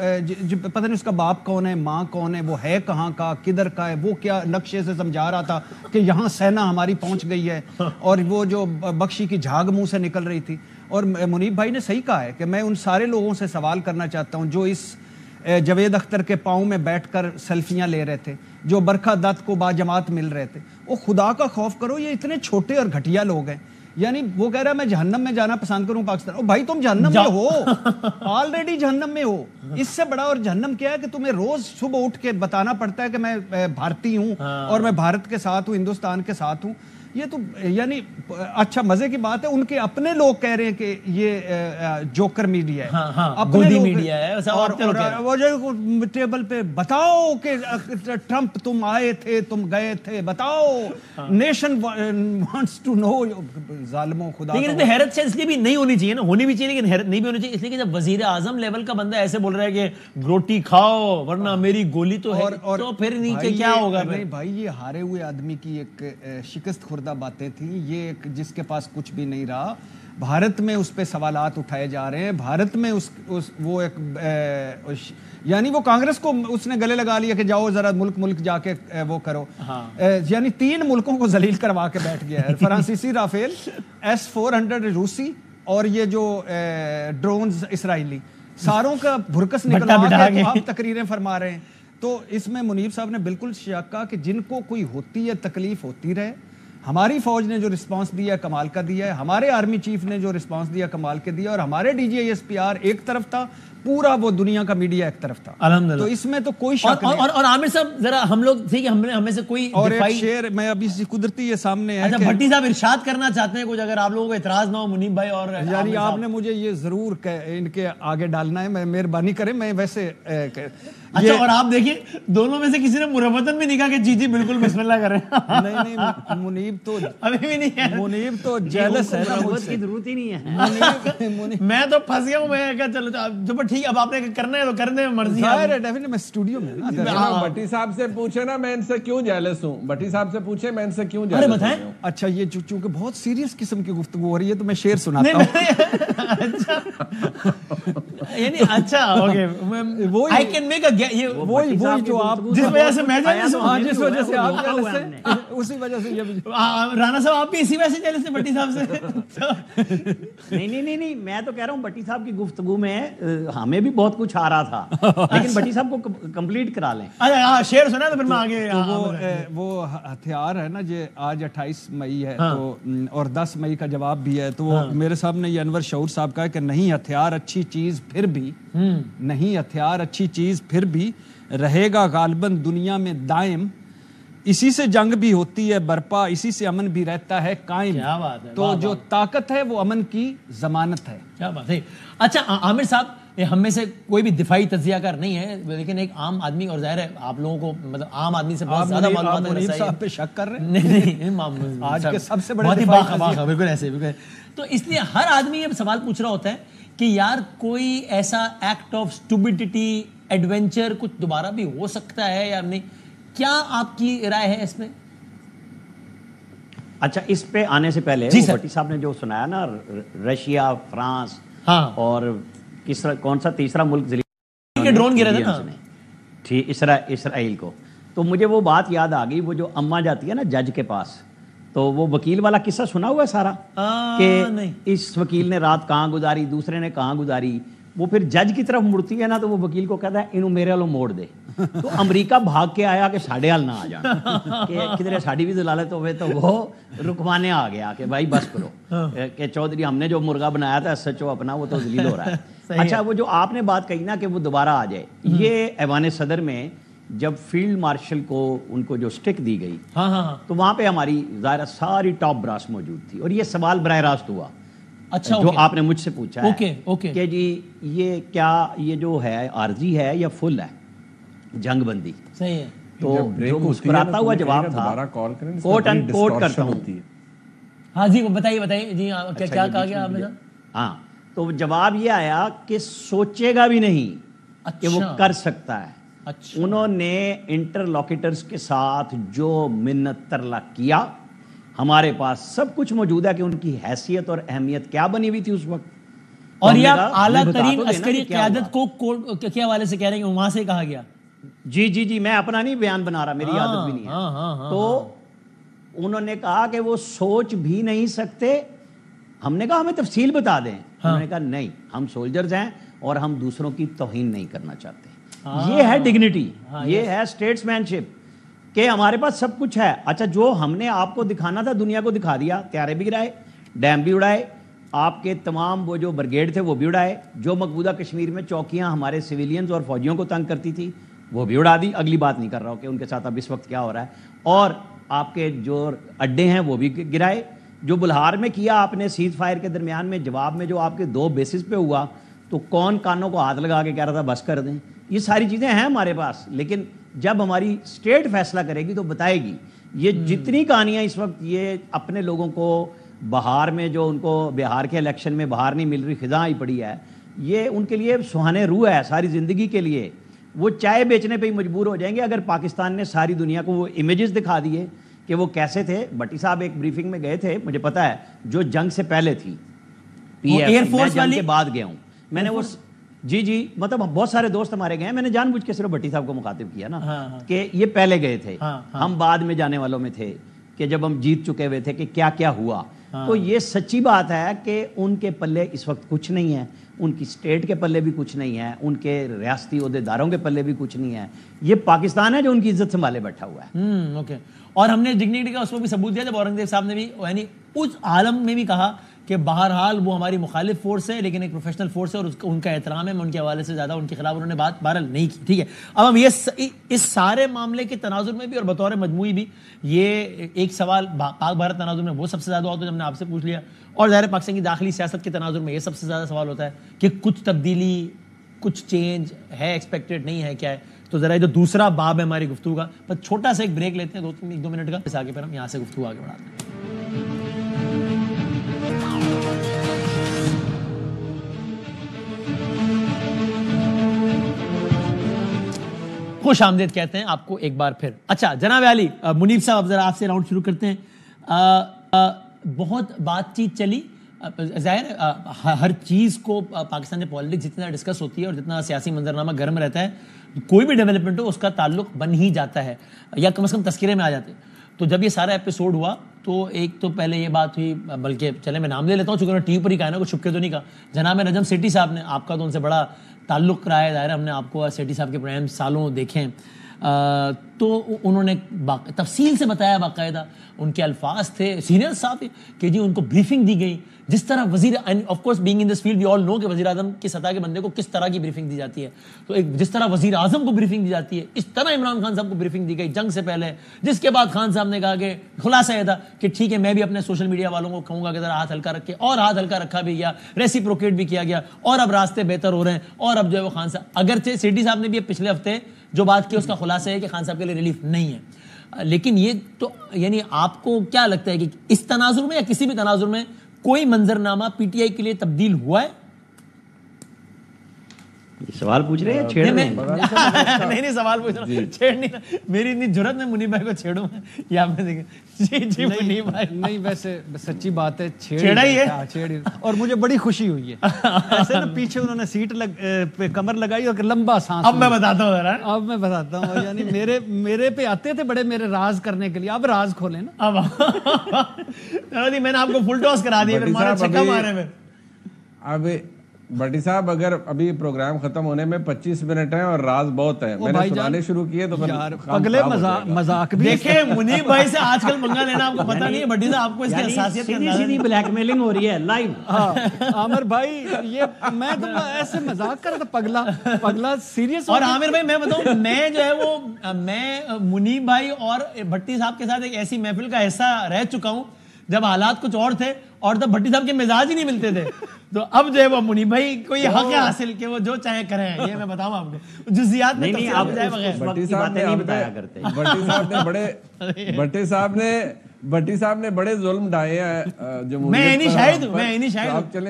پتہ نہیں اس کا باپ کون ہے، ماں کون ہے، وہ ہے کہاں کا، کدھر کا ہے، وہ کیا نقشے سے سمجھا رہا تھا کہ یہاں سینا ہماری پہنچ گئی ہے، اور وہ جو بخشی کی جھاگ منہ سے نکل رہی تھی. اور منیب بھائی نے صحیح کہا ہے کہ میں ان سارے لوگوں سے سوال کرنا چاہتا ہوں جو اس جاوید اختر کے پاؤں میں بیٹھ کر سیلفیاں لے رہے تھے، جو برکھا دت کو باجماعت مل رہے تھے. وہ خدا کا خوف کرو، یہ اتنے چھوٹے اور گھٹیا لوگ ہیں. یعنی وہ کہہ رہا ہے میں جہنم میں جانا پسند کروں پاکستان. او بھائی تم جہنم میں ہو، آلریڈی جہنم میں ہو. اس سے بڑا اور جہنم کیا ہے کہ تمہیں روز صبح اٹھ کے بتانا پڑتا ہے کہ میں بھارتی ہوں اور میں بھارت کے ساتھ ہوں، ہندوستان کے ساتھ ہوں. یہ تو یعنی اچھا مزے کی بات ہے، ان کے اپنے لوگ کہہ رہے ہیں کہ یہ جوکر میڈیا ہے، اپنے میڈیا ہے. اور ٹیبل پہ بتاؤ کہ ٹرمپ تم آئے تھے، تم گئے تھے، بتاؤ نیشن وانٹس ٹو نو. ظالموں خدا. لیکن اس میں حیرت سے اس لیے بھی نہیں ہونی چاہیے نا، ہونی بھی چاہیے لیکن حیرت نہیں بھی ہونی چاہیے، اس لیے کہ جب وزیر اعظم لیول کا بندہ ایسے بول رہا ہے کہ روٹی کھاؤ ورنہ میری گولی تو ہے، تو پھر نیچے کیا ہوگا؟ نہیں بھائی، یہ ہارے ہوئے آدمی کی ایک شکست خوردہ باتیں تھیں. یہ جس کے پاس کچھ بھی نہیں رہا، بھارت میں اس پہ سوالات اٹھائے جا رہے ہیں. بھارت میں وہ ایک یعنی وہ کانگریس کو اس نے گلے لگا لیا کہ جاؤ ذرا ملک جا کے وہ کرو. یعنی 3 ملکوں کو ذلیل کروا کے بیٹھ گیا ہے. فرانسیسی رافیل، S-400 روسی، اور یہ جو ڈرونز اسرائیلی، ساروں کا بھرکس نکلوا کے آپ تقریریں فرما رہے ہیں. تو اس میں منیب صاحب نے بالکل شک کہا کہ جن کو کوئی ہوتی ہے تکلیف ہوتی رہے. ہماری فوج نے جو رسپانس دیا ہے کمال کا دیا ہے، ہمارے آرمی چیف نے جو رسپانس دیا کمال کے دیا، اور ہمارے DGISPR ایک طرف تھا، پورا وہ دنیا کا میڈیا ایک طرف تھا. الحمدللہ. تو اس میں تو کوئی شک نہیں. اور عامر صاحب ذرا ہم لوگ ٹھیک ہے، ہمیں سے کوئی اور ایک شعر میں ابھی قدرتی یہ سامنے ہے. اچھا بھٹی صاحب ارشاد کرنا چاہتے ہیں کچھ، اگر آپ لوگوں کو اعتراض نہ ہو منیب بھائی. اور یعنی آپ نے مجھے یہ ضرور ان کے آگے ڈالنا ہے، میں مہربانی کریں. میں ویسے اچھا، اور آپ دیکھیے دونوں میں سے کسی نے مربتن بھی نہیں کہا کہ جی بالکل بسم اللہ کریں. نہیں منیب تو ابھی بھی نہیں ہے، منیب تو جیلس ہے، مربت کی ضرورت ہی نہیں ہے. میں تو پھنس گیا ہوں. میں کہا چلو جو ٹھیک ہے، اب آپ نے کرنا ہے تو کر دیں، مرضی ہے. میں اسٹوڈیو میں بھٹی صاحب سے پوچھے نا میں ان سے کیوں جیلس ہوں. بھٹی صاحب سے پوچھے میں ان سے کیوں جیلس ہوں. بتائیں. اچھا یہ چونکہ بہت سیریس قسم کی گفتگو ہو رہی ہے تو میں شعر سناتا ہوں. اچھا یعنی اچھا okay, I can make a وہی جو آپ جس وجہ سے میں جیلس ہوں، جس وجہ سے آپ جیلس ہیں، اسی وجہ سے یہ رانا صاحب آپ بھی اسی وجہ سے جیلس ہیں بھٹی صاحب سے. نہیں، میں تو کہہ رہا ہوں بھٹی صاحب کی گفتگو میں ہمیں بھی بہت کچھ آ رہا تھا لیکن بھٹی صاحب کو کمپلیٹ کرا لیں. ہاں شعر سنا تو پھر میں آگے. وہ ہتھیار ہے نا جو آج 28 مئی ہے تو اور 10 مئی کا جواب بھی ہے, تو میرے سامنے یہ انور شعور صاحب کا کہ نہیں ہتھیار اچھی چیز پھر بھی, نہیں ہتھیار اچھی چیز پھر بھی رہے گا غالباً دنیا میں دائم, اسی سے جنگ بھی ہوتی ہے برپا, اسی سے امن بھی رہتا ہے قائم. کیا بات ہے, تو جو طاقت ہے وہ امن کی ضمانت ہے. کیا بات ہے. اچھا عامر صاحب, ہم میں سے کوئی بھی دفاعی تجزیہ کار نہیں ہے, لیکن ایک عام آدمی, اور ظاہر ہے آپ لوگوں کو مطلب عام آدمی سے بہت زیادہ معلومات منیب صاحب پہ شک کر رہے ہیں؟ نہیں, آج کے سب سے بڑے بہت ہی باخبر, بالکل ایسے. تو اس لیے ہر آدمی یہ سوال پوچھ رہا ہوتا ہے کہ یار کوئی ایسا ایکٹ آف اسٹوبڈٹی, ایڈونچر کچھ دوبارہ بھی ہو سکتا ہے یا نہیں, کیا آپ کی رائے ہے اس میں؟ اچھا, اس پہ آنے سے پہلے بھٹی صاحب نے جو سنایا نا رشیا, فرانس اور کون سا تیسرا ملک ڈرون گرا تھا ٹھیک اسرائیل کو, تو مجھے وہ بات یاد آ گئی, وہ جو اماں جاتی ہے نا جج کے پاس, تو وہ وکیل والا قصہ سنا ہوا ہے سارا کہ اس وکیل نے رات کہاں گزاری, دوسرے نے کہاں گزاری, وہ پھر جج کی طرف مڑتی ہے نا تو وہ وکیل کو کہتا ہے انہوں میرے والوں موڑ دے. تو امریکہ بھاگ کے آیا کہ ساڑھے حال نہ آ جانا کہ کدھر ساڑھی بھی دلالت ہوئے, تو وہ رکوانے آ گیا کہ بھائی بس کرو کہ چودھری ہم نے جو مرغا بنایا تھا سچو اپنا وہ تو ذلیل ہو رہا ہے. اچھا, وہ جو آپ نے بات کہی نا کہ وہ دوبارہ آ جائے, یہ ایوان صدر میں جب فیلڈ مارشل کو ان کو جو سٹک دی گئی تو وہاں پہ ہماری ظاہر ساری ٹاپ براس موجود تھی, اور یہ سوال براہ راست ہوا. اچھا, جو آپ نے مجھ سے پوچھا ہے کہ جی یہ کیا یہ جو ہے عارضی ہے یا فل ہے جنگ بندی, صحیح ہے. تو جو مسکراتا ہوا جواب تھا, کوٹ اینڈ کوٹ کرتا ہوں. ہاں جی بتائیے جی, کیا کہا گیا آپ نے؟ ہاں, تو جواب یہ آیا کہ سوچے گا بھی نہیں کہ وہ کر سکتا ہے. انہوں نے انٹرلوکیٹرز کے ساتھ جو منت ترلا کیا, ہمارے پاس سب کچھ موجود ہے کہ ان کی حیثیت اور اہمیت کیا بنی ہوئی تھی اس وقت. اور یہ اعلیٰ ترین عسکری قیادت کو کیا حوالے سے کہہ رہے ہیں کہ وہاں سے کہا گیا؟ جی میں اپنا نہیں بیان بنا رہا, میری عادت بھی نہیں ہے. تو انہوں نے کہا کہ وہ سوچ بھی نہیں سکتے. ہم نے کہا ہمیں تفصیل بتا دیں. انہوں نے کہا نہیں, ہم سولجرز ہیں اور ہم دوسروں کی توہین نہیں کرنا چاہتے. یہ ہے ڈگنیٹی, یہ ہے اسٹیٹس مین شپ کہ ہمارے پاس سب کچھ ہے. اچھا, جو ہم نے آپ کو دکھانا تھا دنیا کو دکھا دیا, طیارے بھی گرائے, ڈیم بھی اڑائے, آپ کے تمام وہ جو برگیڈ تھے وہ بھی اڑائے, جو مقبوضہ کشمیر میں چوکیاں ہمارے سویلینز اور فوجیوں کو تنگ کرتی تھی وہ بھی اڑا دی. اگلی بات نہیں کر رہا ہوں کہ ان کے ساتھ اب اس وقت کیا ہو رہا ہے. اور آپ کے جو اڈے ہیں وہ بھی گرائے. جو بلہار میں کیا آپ نے سیز فائر کے درمیان میں, جواب میں جو آپ کے 2 بیسز پہ ہوا, تو کون کانوں کو ہاتھ لگا کے کہہ رہا تھا بس کر دیں. یہ ساری چیزیں ہیں ہمارے پاس, لیکن جب ہماری اسٹیٹ فیصلہ کرے گی تو بتائے گی. یہ جتنی کہانیاں اس وقت یہ اپنے لوگوں کو بہار میں جو ان کو بہار کے الیکشن میں باہر نہیں مل رہی, خزاں آئی پڑی ہے, یہ ان کے لیے سہانے روح ہے ساری زندگی کے لیے. وہ چائے بیچنے پہ ہی مجبور ہو جائیں گے اگر پاکستان نے ساری دنیا کو وہ امیجز دکھا دیے کہ وہ کیسے تھے. بھٹی صاحب ایک بریفنگ میں گئے تھے, مجھے پتا ہے, جو جنگ سے پہلے تھی ایئر فورس جنگ کے بعد گیا ہوں میں نے. وہ جی مطلب بہت سارے دوست ہمارے گئے, میں نے جان بوجھ کے صرف بھٹی صاحب کو مخاطب کیا نا کہ یہ پہلے گئے تھے, ہم بعد میں جانے والوں میں تھے کہ جب ہم جیت چکے ہوئے تھے کہ کیا کیا ہوا. تو یہ سچی بات ہے کہ ان کے پلے اس وقت کچھ نہیں ہے, ان کی اسٹیٹ کے پلے بھی کچھ نہیں ہے, ان کے ریاستی عہدیداروں کے پلے بھی کچھ نہیں ہے. یہ پاکستان ہے جو ان کی عزت سنبھالے بیٹھا ہوا ہے. اوکے, اور ہم نے ڈگنیٹی کا اس کو بھی ثبوت دیا جب اورنگزیب صاحب نے بھی یعنی اس عالم میں بھی کہا کہ بہرحال وہ ہماری مخالف فورس ہے لیکن ایک پروفیشنل فورس ہے اور ان کا احترام ہے. میں ان کے حوالے سے زیادہ ان کے خلاف انہوں نے بات بہرحال نہیں کی. ٹھیک ہے, اب ہم یہ اس سارے معاملے کے تناظر میں بھی اور بطور مجموعی بھی یہ ایک سوال پاک بھارت تناظر میں وہ سب سے زیادہ ہوتا ہے جو ہم نے آپ سے پوچھ لیا, اور ظاہر پاکستان کی داخلی سیاست کے تناظر میں یہ سب سے زیادہ سوال ہوتا ہے کہ کچھ تبدیلی, کچھ چینج ہے ایکسپیکٹڈ, نہیں ہے, کیا ہے. تو ذرا یہ جو دوسرا باب ہے ہماری گفتگو کا, پر چھوٹا سا ایک بریک لیتے ہیں 2 منٹ کا, اس آگے پھر ہم یہاں سے گفتگو آگے بڑھاتے ہیں. خوش آمدید کہتے ہیں آپ کو ایک بار پھر. اچھا جناب علی, منیب صاحب اب ذرا آپ سے راؤنڈ شروع کرتے ہیں. بہت بات چیت چلی, ظاہر ہر چیز کو پاکستان میں پالیٹکس جتنا ڈسکس ہوتی ہے اور جتنا سیاسی منظرنامہ گرم رہتا ہے, کوئی بھی ڈیولپمنٹ ہو اس کا تعلق بن ہی جاتا ہے یا کم از کم تذکرے میں آ جاتے ہیں. تو جب یہ سارا ایپیسوڈ ہوا تو ایک تو پہلے یہ بات ہوئی, بلکہ چلے میں نام لے لیتا ہوں چونکہ ٹی وی پر ہی کہا نا, کو چھپ کے تو نہیں کہا, جناب نجم سیٹھی صاحب نے, آپ کا تو ان سے بڑا تعلق رہا ہے. ظاہر ہم نے آپ کو سیٹھی صاحب کے پروگرام سالوں دیکھے ہیں, تو انہوں نے تفصیل سے بتایا, باقاعدہ ان کے الفاظ تھے سینئر صاحب کہ جی ان کو بریفنگ دی گئی, جس طرح وزیر of course being in this field we all know کہ وزیر اعظم کی سطح کے بندے کو کس طرح کی بریفنگ دی جاتی ہے. تو ایک جس طرح وزیر اعظم کو بریفنگ دی جاتی ہے, اس طرح عمران خان صاحب کو بریفنگ دی گئی جنگ سے پہلے, جس کے بعد خان صاحب نے کہا کہ خلاصہ یہ تھا کہ ٹھیک ہے میں بھی اپنے سوشل میڈیا والوں کو کہوں گا کہ ذرا ہاتھ ہلکا رکھے, اور ہاتھ ہلکا رکھا بھی گیا, ریسیپروکیٹ بھی کیا گیا, اور اب راستے بہتر ہو رہے ہیں. اور اب جو ہے وہ خان صاحب, اگرچہ سیٹھی صاحب نے بھی پچھلے ہفتے جو بات کی اس کا خلاصہ ہے کہ خان صاحب کے لیے ریلیف نہیں ہے, لیکن یہ تو یعنی آپ کو کیا لگتا ہے کہ اس تناظر میں یا کسی بھی تناظر میں کوئی منظرنامہ پی ٹی آئی کے لیے تبدیل ہوا ہے؟ سوال پوچھ رہے ہیں, چھیڑ رہے ہیں. نہیں سوال پوچھ رہا ہوں, چھیڑ نہیں, میری اتنی جرت میں منیب بھائی کو چھیڑوں یا آپ نے دیکھا. جی منیب بھائی, نہیں ویسے سچی بات ہے, چھیڑا ہی ہے, اور مجھے بڑی خوشی ہوئی ہے. ایسے نا پیچھے انہوں نے سیٹ پہ کمر لگائی اور لمبا سانس. اب میں بتاتا ہوں ذرا, اب میں بتاتا ہوں, یعنی میرے پہ آتے تھے بڑے میرے راز کرنے کے لیے, اب راز کھولیں نا. اب میں نے آپ کو فل ٹاس کرا دیا, ہمارا چھکا مارے میں. اب بٹی صاحب اگر ابھی پروگرام ختم ہونے میں 25 منٹ ہیں اور راز بہت ہے, میں نے سنانے شروع کیے تو اگلے مذاق بھی دیکھیں. منیب بھائی سے آج کل پنگا لینا آپ کو پتہ نہیں ہے, بٹی صاحب آپ کو اس کی حساسیت کا اندازہ سیدھی بلیک میلنگ ہو رہی ہے لائیو. عامر بھائی یہ میں تو ایسے مذاق کر رہا تھا, پگلا سیریس. اور عامر بھائی میں بتاؤں, میں جو ہے وہ میں منیب بھائی اور بھٹی صاحب کے ساتھ ایک ایسی محفل کا حصہ رہ چکا ہوں جب حالات کچھ اور تھے اور تب بھٹی صاحب کے مزاج ہی نہیں ملتے تھے. تو اب جو ہے وہ منیب بھائی کو یہ حق ہے حاصل کہ وہ جو چاہے کریں. یہ میں بتاؤں آپ کو جزیات میں نہیں, آپ بٹی صاحب نہیں بتایا کرتے. بٹی صاحب نے بڑے ظلم ڈھائے ہیں میں نہیں شاہد ہوں,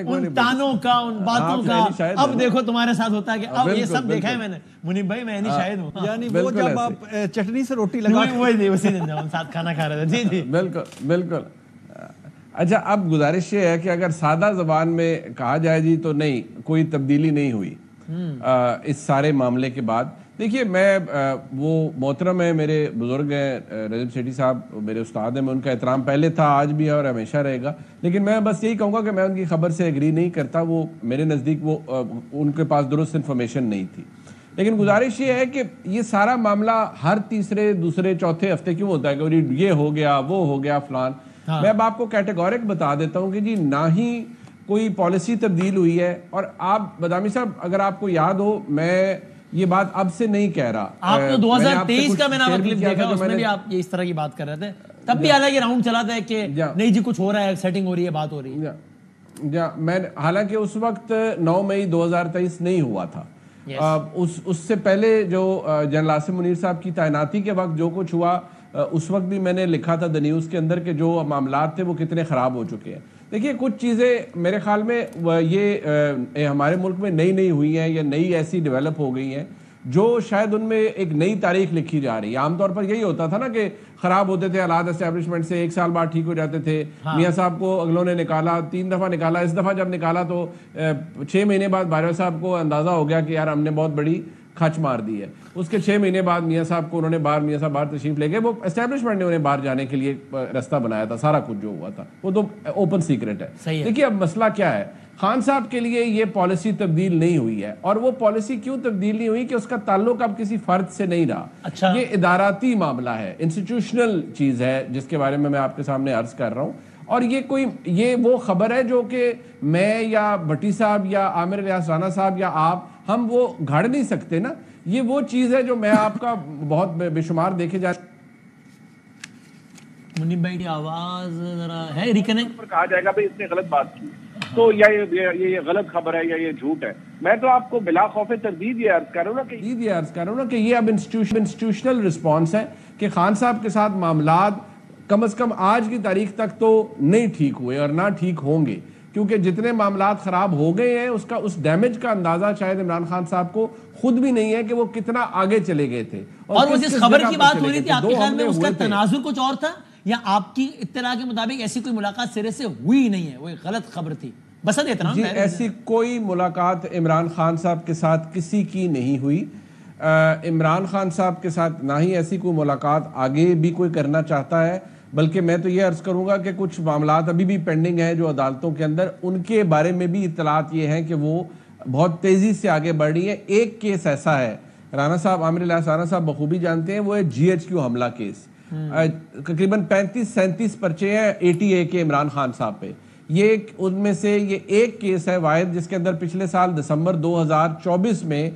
ان تانوں کا, ان باتوں کا. اب دیکھو تمہارے ساتھ ہوتا ہے کہ اب یہ سب دیکھا ہے میں نے. منیب بھائی میں نہیں شاہد ہوں, یعنی وہ جب آپ چٹنی سے روٹی لگا وہی اسی دن جب ہم ساتھ کھانا کھا رہے تھے. جی جی بالکل. اچھا, اب گزارش یہ ہے کہ اگر سادہ زبان میں کہا جائے جی تو نہیں, کوئی تبدیلی نہیں ہوئی اس سارے معاملے کے بعد. دیکھیے میں وہ محترم ہے, میرے بزرگ ہیں رجب سیٹھی صاحب, میرے استاد ہیں, میں ان کا احترام پہلے تھا, آج بھی ہے اور ہمیشہ رہے گا. لیکن میں بس یہی کہوں گا کہ میں ان کی خبر سے ایگری نہیں کرتا. وہ میرے نزدیک وہ ان کے پاس درست انفارمیشن نہیں تھی. لیکن گزارش یہ ہے کہ یہ سارا معاملہ ہر تیسرے دوسرے چوتھے ہفتے کیوں ہوتا ہے کہ یہ ہو گیا وہ ہو گیا فلان. میں اب آپ کو کیٹیگورک بتا دیتا ہوں کہ جی نہ ہی کوئی پالیسی تبدیل ہوئی ہے. اور آپ بادامی صاحب اگر آپ کو یاد ہو, میں یہ بات اب سے نہیں کہہ رہا, آپ تو 2023 کا میں نے آپ کلپ دیکھا, اس میں بھی آپ اس طرح کی بات کر رہے تھے. تب بھی حالانکہ راؤنڈ چلا تھا کہ نہیں جی کچھ ہو رہا ہے, سیٹنگ ہو رہی ہے, بات ہو رہی ہے. میں حالانکہ اس وقت 9 مئی 2023 نہیں ہوا تھا. اس سے پہلے جو جنرل عاصم منیر صاحب کی تعیناتی کے وقت جو کچھ ہوا, اس وقت بھی میں نے لکھا تھا دا نیوز کے اندر کہ جو معاملات تھے وہ کتنے خراب ہو چکے ہیں. دیکھیے کچھ چیزیں میرے خیال میں یہ ہمارے ملک میں نئی ہوئی ہیں یا نئی ایسی ڈیولپ ہو گئی ہیں جو شاید ان میں ایک نئی تاریخ لکھی جا رہی ہے. عام طور پر یہی ہوتا تھا نا کہ خراب ہوتے تھے حالات اسٹیبلشمنٹ سے, 1 سال بعد ٹھیک ہو جاتے تھے. میاں صاحب کو اگلوں نے نکالا, 3 دفعہ نکالا. اس دفعہ جب نکالا تو 6 مہینے بعد باجوہ صاحب کو اندازہ ہو گیا کہ یار ہم نے بہت بڑی کھچ مار دی ہے. اس کے 6 مہینے بعد میاں صاحب کو میاں صاحب باہر تشریف لے گئے. وہ اسٹیبلشمنٹ نے انہیں باہر جانے کے لیے راستہ بنایا تھا. سارا کچھ جو ہوا تھا وہ تو اوپن سیکرٹ ہے. دیکھیے اب مسئلہ کیا ہے, خان صاحب کے لیے یہ پالیسی تبدیل نہیں ہوئی ہے. اور وہ پالیسی کیوں تبدیل نہیں ہوئی کہ اس کا تعلق اب کسی فرد سے نہیں رہا. یہ اداراتی معاملہ ہے, انسٹیٹیوشنل چیز ہے جس کے بارے میں آپ کے سامنے عرض کر رہا ہوں. اور یہ وہ خبر ہے جو کہ میں یا بھٹی صاحب یا عامر ریاض رانا صاحب یا آپ ہم وہ گھڑ نہیں سکتے نا. یہ وہ چیز ہے جو میں آپ کا بہت بے شمار دیکھے جا. منیب بھائی کی آواز ذرا ہے ریکنیکٹ پر کہا جائے گا بھائی اس نے غلط بات کی تو یا یہ غلط خبر ہے یا یہ جھوٹ ہے. میں تو آپ کو بلا خوف تردید یہ عرض کر رہا ہوں نا کہ یہ اب انسٹیٹیوشنل رسپانس ہے کہ خان صاحب کے ساتھ معاملات کم از کم آج کی تاریخ تک تو نہیں ٹھیک ہوئے اور نہ ٹھیک ہوں گے, کیونکہ جتنے معاملات خراب ہو گئے ہیں اس ڈیمیج کا اندازہ شاید عمران خان صاحب کو خود بھی نہیں ہے کہ وہ کتنا آگے چلے گئے تھے. اور وہ جس خبر کی بات ہو رہی تھی آپ کے خیال میں اس کا تناظر کچھ اور تھا یا آپ کی اطلاع کے مطابق ایسی کوئی ملاقات سرے سے ہوئی نہیں ہے, وہ ایک غلط خبر تھی؟ بس جی ایسی کوئی ملاقات عمران خان صاحب کے ساتھ کسی کی نہیں ہوئی. عمران خان صاحب کے ساتھ نہ ہی ایسی کوئی ملاقات آگے بھی کوئی کرنا چاہتا ہے. بلکہ میں تو یہ عرض کروں گا کہ کچھ معاملات ابھی بھی پینڈنگ ہیں جو عدالتوں کے اندر, ان کے بارے میں بھی اطلاعات یہ ہیں کہ وہ بہت تیزی سے آگے بڑھ رہی ہیں. ایک کیس ایسا ہے, رانا صاحب, عامر الیاس رانا صاحب بخوبی جانتے ہیں, وہ ہے GHQ حملہ کیس. تقریباً 35-37 پرچے ہیں ATA کے عمران خان صاحب پہ. یہ ان میں سے یہ ایک کیس ہے واحد جس کے اندر پچھلے سال دسمبر 2024 میں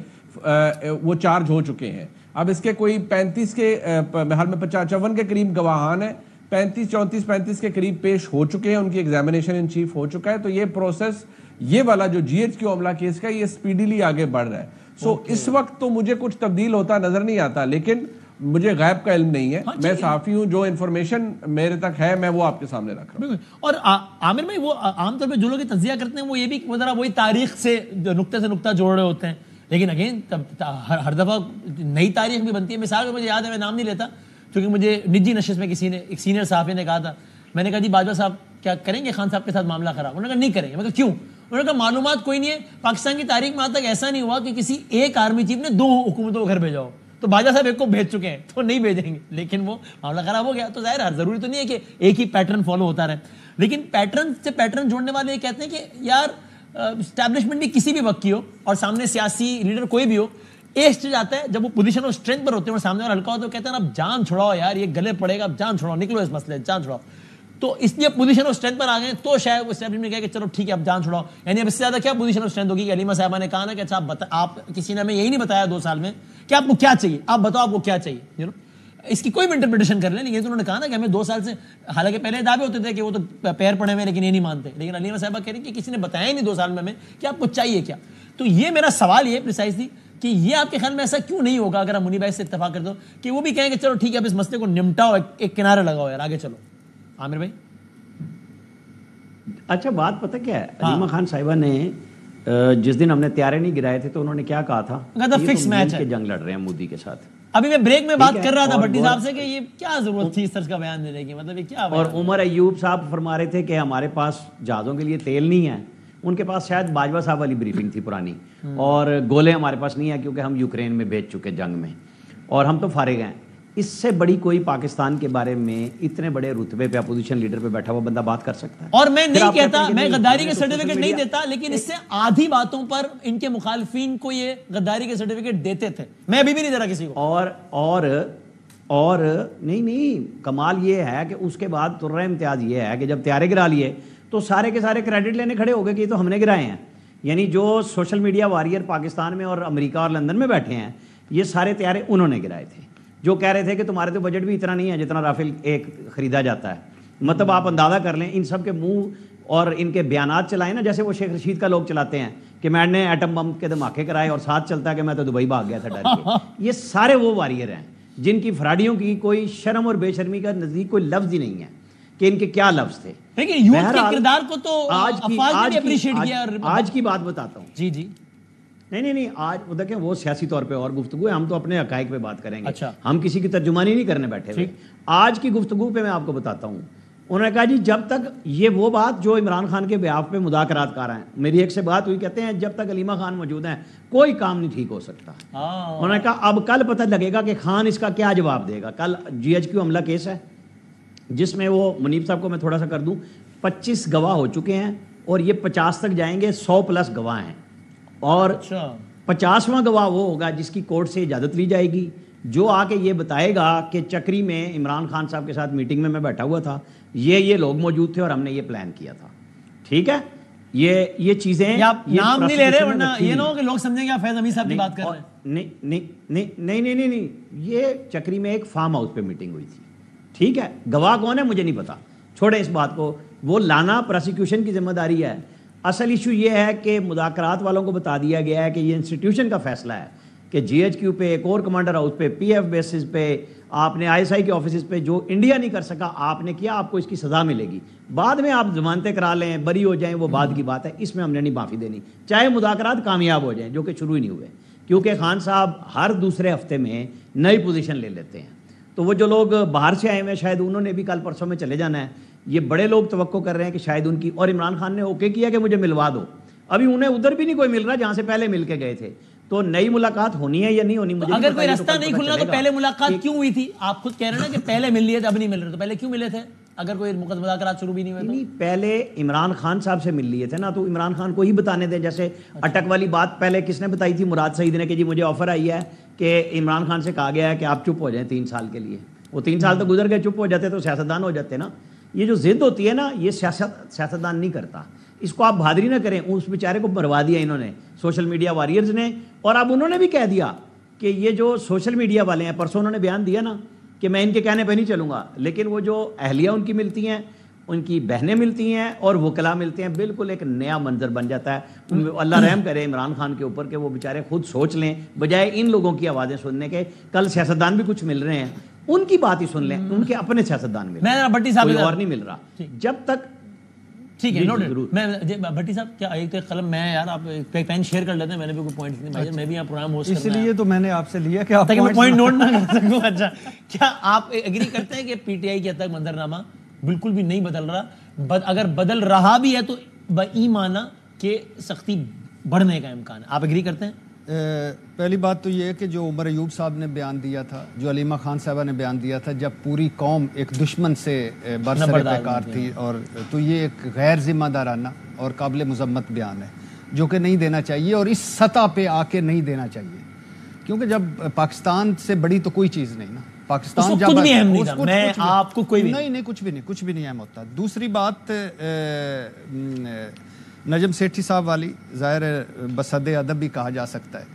وہ چارج ہو چکے ہیں. اب اس کے کوئی 35 کے حال میں 55 کے قریب گواہان ہیں, 35 کے قریب پیش ہو چکے ہیں, ان کی ایگزامینیشن ان چیف ہو چکا ہے. تو یہ پروسیس, یہ والا جو GHQ حملہ کیس کا, یہ سپیڈیلی آگے بڑھ رہا ہے. سو اس وقت تو مجھے کچھ تبدیل ہوتا نظر نہیں آتا, لیکن مجھے غیب کا علم نہیں ہے. میں صحافی ہوں, جو انفارمیشن میرے تک ہے میں وہ آپ کے سامنے رکھ رہا ہوں. اور عامر بھائی, وہ عام طور پہ جو لوگ تجزیہ کرتے ہیں وہ یہ بھی ذرا وہی تاریخ سے نقطہ جوڑ رہے ہوتے ہیں, لیکن اگین ہر دفعہ نئی تاریخ بھی بنتی ہے. مثال کو مجھے یاد ہے, میں نام نہیں لیتا کیونکہ مجھے نجی نشست میں کسی نے, ایک سینئر صحافی نے کہا تھا, میں نے کہا جی باجوہ صاحب کیا کریں گے خان صاحب کے ساتھ معاملہ خراب؟ انہوں نے کہا نہیں کریں گے. میں کہا کیوں؟ انہوں نے کہا معلومات کوئی نہیں ہے, پاکستان کی تاریخ میں آج تک ایسا نہیں ہوا کہ کسی ایک آرمی چیف نے 2 حکومتوں کو گھر بھیجا ہو. تو باجوہ صاحب ایک کو بھیج چکے ہیں تو نہیں بھیجیں گے, لیکن وہ معاملہ خراب ہو گیا. تو ظاہر ہے ضروری تو نہیں ہے کہ ایک ہی پیٹرن فالو ہوتا رہے, لیکن پیٹرن سے پیٹرن جوڑنے والے یہ کہتے ہیں کہ یار اسٹیبلشمنٹ بھی کسی بھی وقت کی ہو اور سامنے سیاسی لیڈر کوئی بھی ہو, ایک اسٹیج آتا ہے جب وہ پوزیشن اور اسٹرینتھ پر ہوتے ہیں اور سامنے اور ہلکا ہوتا ہے, تو کہتے ہیں اب جان چھڑاؤ یار, یہ گلے پڑے گا, اب جان چھڑاؤ, نکلو اس مسئلے, جان چھڑاؤ. تو اس لیے پوزیشن اور اسٹرینتھ پر آ گئے تو شاید وہ اسٹیبلشمنٹ نے کہا کہ چلو ٹھیک ہے اب جان چھڑاؤ. یعنی اب اس سے زیادہ کیا پوزیشن اور اسٹرینتھ ہوگی کہ علیمہ صاحبہ نے کہا نا کہ اچھا آپ کسی نے ہمیں یہی نہیں بتایا 2 سال میں کہ آپ کو کیا چاہیے, آپ بتاؤ آپ کو کیا چاہیے. اس کی کوئی بھی انٹرپریٹیشن کر لیں, لیکن انہوں نے کہا نا کہ ہمیں 2 سال سے, حالانکہ پہلے دعوے ہوتے تھے کہ وہ تو پیر پڑے ہوئے لیکن یہ نہیں مانتے, لیکن علیمہ صاحبہ کہہ رہی کہ کسی نے بتایا ہی نہیں 2 سال میں ہمیں کہ آپ کو چاہیے کیا. تو یہ میرا سوال یہ پریسائزلی کہ یہ آپ کے خیال میں ایسا کیوں نہیں ہوگا, اگر ہم منی بھائی سے اتفاق کرتے ہو کہ وہ بھی کہیں کہ چلو ٹھیک ہے اب اس مسئلے کو نمٹاؤ, ایک کنارے لگاؤ یار, آگے چلو. عامر بھائی اچھا بات پتہ کیا ہے, علیمہ خان صاحبہ نے جس دن ہم نے طیارے نہیں گرائے تھے تو انہوں نے کیا کہا تھا, فکس میچ ہے, جنگ لڑ رہے ہیں مودی کے ساتھ. ابھی میں بریک میں بات کر رہا تھا بھٹی صاحب سے کہ یہ کیا ضرورت تھی اس طرح کا بیان دینے کی, مطلب یہ کیا. اور عمر ایوب صاحب فرما رہے تھے کہ ہمارے پاس جہازوں کے لیے تیل نہیں ہے, ان کے پاس شاید باجوہ صاحب والی بریفنگ تھی پرانی, اور گولے ہمارے پاس نہیں ہیں کیونکہ ہم یوکرین میں بھیج چکے جنگ میں, اور ہم تو فارغ ہیں. اس سے بڑی کوئی پاکستان کے بارے میں اتنے بڑے رتبے پہ اپوزیشن لیڈر پہ بیٹھا ہوا بندہ بات کر سکتا ہے؟ اور میں نہیں کہتا, میں غداری کے سرٹیفکیٹ نہیں دیتا, لیکن اس سے آدھی باتوں پر ان کے مخالفین کو یہ غداری کے سرٹیفکیٹ دیتے تھے, میں ابھی بھی نہیں دے رہا کسی کو. اور نہیں, کمال یہ ہے کہ اس کے بعد ترہ امتیاز یہ ہے کہ جب طیارے گرا لیے تو سارے کے سارے کریڈٹ لینے کھڑے ہو گئے کہ یہ تو ہم نے گرائے ہیں. یعنی جو سوشل میڈیا واریر پاکستان میں اور امریکہ اور لندن میں بیٹھے ہیں, یہ سارے طیارے انہوں نے گرائے تھے, جو کہہ رہے تھے کہ تمہارے تو بجٹ بھی اتنا نہیں ہے جتنا رافیل ایک خریدا جاتا ہے. مطلب آپ اندازہ کر لیں ان سب کے منہ اور ان کے بیانات چلائیں نا, جیسے وہ شیخ رشید کا لوگ چلاتے ہیں کہ میں نے ایٹم بم کے دھماکے کرائے اور ساتھ چلتا ہے کہ میں تو دبئی بھاگ گیا تھا ڈر کے. یہ سارے وہ واریر ہیں جن کی فراڈیوں کی کوئی شرم اور بے شرمی کا نزدیک کوئی لفظ ہی نہیں ہے کہ ان کے کیا لفظ تھے. لیکن یوتھ کے کردار کو تو افواج نے اپریشیٹ کیا. آج کی بات بتاتا ہوں. جی نہیں, آج وہ دیکھیں وہ سیاسی طور پہ اور گفتگو ہے, ہم تو اپنے حقائق پہ بات کریں گے, ہم کسی کی ترجمانی نہیں کرنے بیٹھے ہوئے. آج کی گفتگو پہ میں آپ کو بتاتا ہوں. انہوں نے کہا جی جب تک یہ وہ بات جو عمران خان کے بیاف پہ مذاکرات کر رہے ہیں, میری ایک سے بات ہوئی, کہتے ہیں جب تک علیمہ خان موجود ہیں کوئی کام نہیں ٹھیک ہو سکتا. انہوں نے کہا اب کل پتہ لگے گا کہ خان اس کا کیا جواب دے گا. کل GHQ حملہ کیس ہے جس میں وہ منیب صاحب کو میں تھوڑا سا کر دوں, 25 گواہ ہو چکے ہیں اور یہ 50 تک جائیں گے, 100+ گواہ ہیں, اور 50واں گواہ وہ ہوگا جس کی کورٹ سے اجازت لی جائے گی, جو آ کے یہ بتائے گا کہ چکری میں عمران خان صاحب کے ساتھ میٹنگ میں بیٹھا ہوا تھا, یہ لوگ موجود تھے اور ہم نے یہ پلان کیا تھا. ٹھیک ہے, یہ چیزیں نام نہیں لے رہے ورنہ یہ نہ ہو کہ لوگ سمجھیں گے آپ فیض حمید صاحب کی بات کر رہے ہیں. نہیں, یہ چکری میں ایک فارم ہاؤس پہ میٹنگ ہوئی تھی. ٹھیک ہے, گواہ کون ہے مجھے نہیں پتا, چھوڑے اس بات کو, وہ لانا پروسیکیوشن کی ذمہ داری ہے. اصل ایشو یہ ہے کہ مذاکرات والوں کو بتا دیا گیا ہے کہ یہ انسٹیٹیوشن کا فیصلہ ہے کہ GHQ پہ, کور کمانڈر ہاؤس پہ, PF بیسز پہ, آپ نے ISI کے آفیسز پہ جو انڈیا نہیں کر سکا آپ نے کیا, آپ کو اس کی سزا ملے گی. بعد میں آپ ضمانتیں کرا لیں, بری ہو جائیں, وہ بعد کی بات ہے, اس میں ہم نے نہیں معافی دینی, چاہے مذاکرات کامیاب ہو جائیں, جو کہ شروع ہی نہیں ہوئے, کیونکہ خان صاحب ہر دوسرے ہفتے میں نئی پوزیشن لے لیتے ہیں. تو وہ جو لوگ باہر سے آئے ہوئے شاید انہوں نے بھی کل پرسوں میں چلے جانا ہے. یہ بڑے لوگ توقع کر رہے ہیں کہ شاید ان کی, اور عمران خان نے اوکے کیا کہ مجھے ملوا دو. ابھی انہیں ادھر بھی نہیں کوئی مل رہا جہاں سے پہلے مل کے گئے تھے. تو نئی ملاقات ہونی ہے یا نہیں ہونی مجھے اگر کوئی راستہ نہیں کھلنا تو پہلے ملاقات کیوں ہوئی تھی؟ آپ خود کہہ رہے ہیں نا کہ پہلے مل لیے تھے اب نہیں مل رہے, تو پہلے کیوں ملے تھے اگر کوئی مذاکرات شروع بھی نہیں ہوئے تو؟ پہلے عمران خان صاحب سے مل لیے تھے نا, تو عمران خان کو ہی بتانے دیں. جیسے اٹک والی بات پہلے کس نے بتائی تھی؟ مراد سعید نے, کہ جی مجھے آفر آئی ہے کہ عمران خان سے کہا گیا ہے کہ آپ چپ ہو جائیں 3 سال کے لیے. وہ 3 سال تو گزر گئے, چپ ہو جاتے تو سیاستدان ہو جاتے نا. یہ جو ضد ہوتی ہے نا, یہ سیاستدان نہیں کرتا. اس کو آپ بہادری نہ کریں. اس بیچارے کو مروا دیا انہوں نے, سوشل میڈیا واریئرز نے. اور اب انہوں نے بھی کہہ دیا کہ یہ جو سوشل میڈیا والے ہیں, پرسوں انہوں نے بیان دیا نا کہ میں ان کے کہنے پہ نہیں چلوں گا, لیکن وہ جو اہلیہ ان کی ملتی ہیں, ان کی بہنیں ملتی ہیں اور وکلا ملتے ہیں, بالکل ایک نیا منظر بن جاتا ہے. اللہ رحم کرے عمران خان کے اوپر کہ وہ بیچارے خود سوچ لیں بجائے ان لوگوں کی آوازیں سننے کے. کل سیاستدان بھی کچھ مل رہے ہیں, ان کی بات ہی سن لیں, ان کے اپنے سیاستدان مل رہے ہیں, بھٹی صاحب کوئی اور نہیں مل رہا جب تک. ٹھیک ہے, میں بھٹی صاحب کیا ایک قلم میں یار آپ پین شیئر کر لیتے ہیں, میں نے بھی کوئی پوائنٹ نہیں بھائی, میں بھی یہاں پروگرام ہوسٹ اس لیے تو میں نے آپ سے لیا کہ آپ تاکہ میں پوائنٹ نوٹ نہ کر سکوں. اچھا, کیا آپ ایگری کرتے ہیں کہ پی ٹی آئی کے حد تک منظرنامہ بالکل بھی نہیں بدل رہا, اگر بدل رہا بھی ہے تو بایمانہ کہ سختی بڑھنے کا امکان ہے؟ آپ ایگری کرتے ہیں؟ پہلی بات تو یہ ہے کہ جو عمر ایوب صاحب نے بیان دیا تھا, جو علیمہ خان صاحبہ نے بیان دیا تھا, جب پوری قوم ایک دشمن سے برسر پیکار تھی, اور تو یہ ایک غیر ذمہ دارانہ اور قابل مذمت بیان ہے جو کہ نہیں دینا چاہیے, اور اس سطح پہ آ کے نہیں دینا چاہیے, کیونکہ جب پاکستان سے بڑی تو کوئی چیز نہیں نا. پاکستان جب کچھ بھی اہم نہیں تھا, میں آپ کو کوئی نہیں کچھ بھی نہیں اہم ہوتا. دوسری بات, نجم سیٹھی صاحب والی ظاہر بصد ادب بھی کہا جا سکتا ہے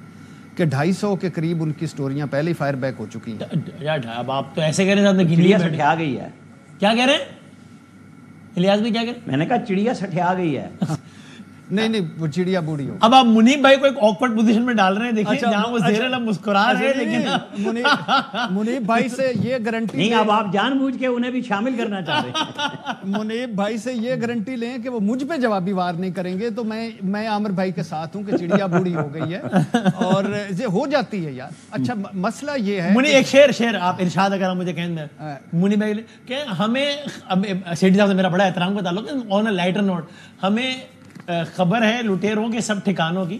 کہ 250 کے قریب ان کی سٹوریاں پہلے ہی فائر بیک ہو چکی ہیں. اب آپ تو ایسے کہہ رہے ہیں, چڑیا سٹھیا گئی ہے. کیا کہہ رہے ہیں الیاس بھی, کیا کہہ رہے ہیں؟ میں نے کہا چڑیا سٹھیا گئی ہے. نہیں وہ چڑیا بوڑھی ہو. اب آپ منیب بھائی کو ایک آکورڈ پوزیشن میں ڈال رہے ہیں, دیکھیں جہاں وہ زیر لب مسکرا رہے ہیں, لیکن منیب بھائی سے یہ گارنٹی نہیں, اب آپ جان بوجھ کے انہیں بھی شامل کرنا چاہ رہے ہیں. منیب بھائی سے یہ گارنٹی لیں کہ وہ مجھ پہ جوابی وار نہیں کریں گے, تو میں عامر بھائی کے ساتھ ہوں کہ چڑیا بوڑھی ہو گئی ہے, اور یہ ہو جاتی ہے یار. اچھا, مسئلہ یہ ہے منی ایک شعر آپ ارشاد اگر آپ مجھے کہیں گے منی بھائی کہ ہمیں, سیٹھی صاحب سے میرا بڑا احترام کا تعلق ہے, آن اے لائٹر نوٹ, ہمیں خبر ہے لٹیروں کے سب ٹھکانوں کی,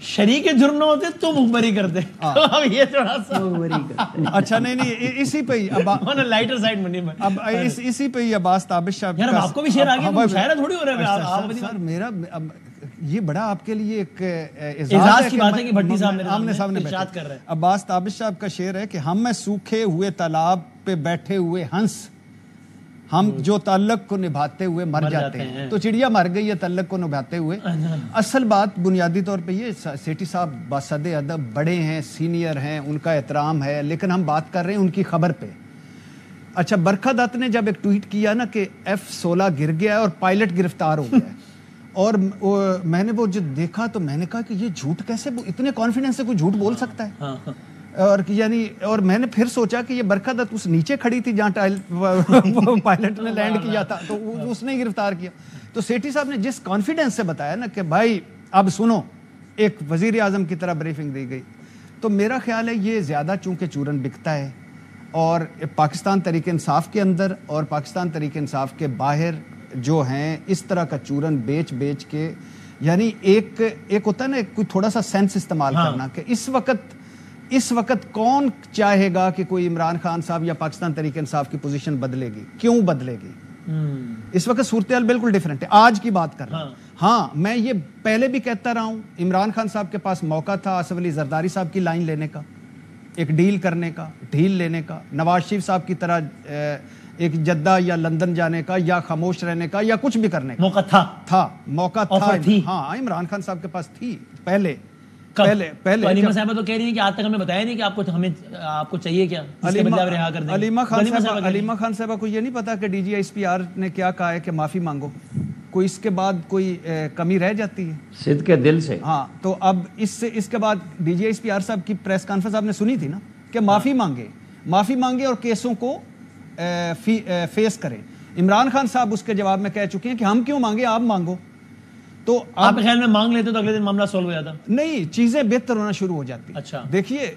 شریک جرم نہ ہوتے تو مخبری کرتے. اب یہ تھوڑا سا اچھا نہیں اسی پہ ہی اب لائٹر سائڈ منی میں اب اسی پہ ہی عباس تابش صاحب یار, آپ کو بھی شعر آ گیا, شاعر تھوڑی ہو رہا ہے سر. میرا یہ بڑا آپ کے لیے ایک اعزاز کی بات ہے کہ بھٹی صاحب آمنے سامنے ارشاد کر رہے ہیں. عباس تابش صاحب کا شعر ہے کہ ہم میں سوکھے ہوئے تالاب پہ بیٹھے ہوئے ہنس, ہم جو تعلق کو نبھاتے ہوئے مر جاتے ہیں. تو چڑیا مر گئی ہے تعلق کو نبھاتے ہوئے. اصل بات بنیادی طور پہ یہ, سیٹھی صاحب باسد ادب بڑے ہیں, سینئر ہیں, ان کا احترام ہے, لیکن ہم بات کر رہے ہیں ان کی خبر پہ. اچھا, برکھا دت نے جب ایک ٹویٹ کیا نا کہ F-16 گر گیا ہے اور پائلٹ گرفتار ہو گیا ہے, اور میں نے وہ جو دیکھا تو میں نے کہا کہ یہ جھوٹ کیسے, اتنے کانفیڈنس سے کوئی جھوٹ بول سکتا ہے. اور یعنی, اور میں نے پھر سوچا کہ یہ برکھا دت اس نیچے کھڑی تھی جہاں پائلٹ نے لینڈ کیا تھا, تو اس نے گرفتار کیا. تو سیٹھی صاحب نے جس کانفیڈنس سے بتایا نا کہ بھائی اب سنو, ایک وزیر اعظم کی طرح بریفنگ دی گئی, تو میرا خیال ہے یہ زیادہ چونکہ چورن بکتا ہے, اور پاکستان تحریک انصاف کے اندر اور پاکستان تحریک انصاف کے باہر جو ہیں اس طرح کا چورن بیچ کے, یعنی ایک ہوتا ہے نا کوئی تھوڑا سا سینس استعمال کرنا کہ اس وقت کون چاہے گا کہ کوئی عمران خان صاحب یا پاکستان تحریک انصاف کی پوزیشن بدلے گی, کیوں بدلے گی. اس وقت صورتحال بالکل ڈیفرنٹ ہے, آج کی بات کر رہا ہوں. ہاں, میں یہ پہلے بھی کہتا رہا ہوں, عمران خان صاحب کے پاس موقع تھا آصف علی زرداری صاحب کی لائن لینے کا, ایک ڈیل کرنے کا, ڈھیل لینے کا, نواز شریف صاحب کی طرح ایک جدہ یا لندن جانے کا یا خاموش رہنے کا یا کچھ بھی کرنے کا موقع تھا. ہاں, عمران خان صاحب کے پاس تھی پہلے. علیمہ صاحبہ تو کہہ رہی ہیں کہ آج تک ہمیں بتایا نہیں کہ آپ کو چاہیے کیا, علیمہ خان صاحبہ کو یہ نہیں پتا کہ D G S P R نے کیا کہا ہے کہ معافی مانگو, کوئی اس کے بعد کوئی کمی رہ جاتی ہے صدق کے دل سے. ہاں, تو اب اس کے بعد D G S P R صاحب کی پریس کانفرنس آپ نے سنی تھی نا کہ معافی مانگے اور کیسوں کو فیس کریں. عمران خان صاحب اس کے جواب میں کہہ چکے ہیں کہ ہم کیوں مانگے, آپ مانگو. تو آپ خیال میں مانگ لیتے تو اگلے دن معاملہ سولو ہو جاتا؟ نہیں, چیزیں بہتر ہونا شروع ہو جاتی. اچھا, دیکھیے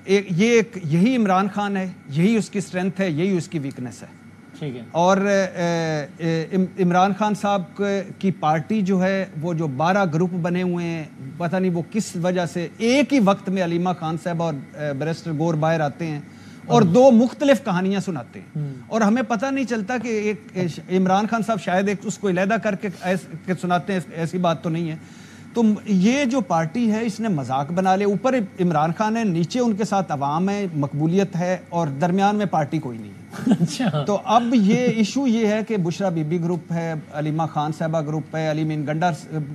یہی عمران خان ہے, یہی اس کی اسٹرینتھ ہے, یہی اس کی ویکنیس ہے. ٹھیک ہے. اور عمران خان صاحب کی پارٹی جو ہے وہ جو 12 گروپ بنے ہوئے ہیں, پتہ نہیں وہ کس وجہ سے ایک ہی وقت میں علیمہ خان صاحب اور بیرسٹر گور باہر آتے ہیں اور دو مختلف کہانیاں سناتے ہیں, اور ہمیں پتہ نہیں چلتا کہ ایک عمران خان صاحب شاید ایک اس کو علیحدہ کر کے سناتے ہیں, ایسی بات تو نہیں ہے. تو یہ جو پارٹی ہے اس نے مذاق بنا لے, اوپر عمران خان ہے, نیچے ان کے ساتھ عوام ہے, مقبولیت ہے, اور درمیان میں پارٹی کوئی نہیں ہے. تو اب یہ ایشو یہ ہے کہ بشرا بی بی گروپ ہے, علیمہ خان صاحبہ گروپ ہے, علی مین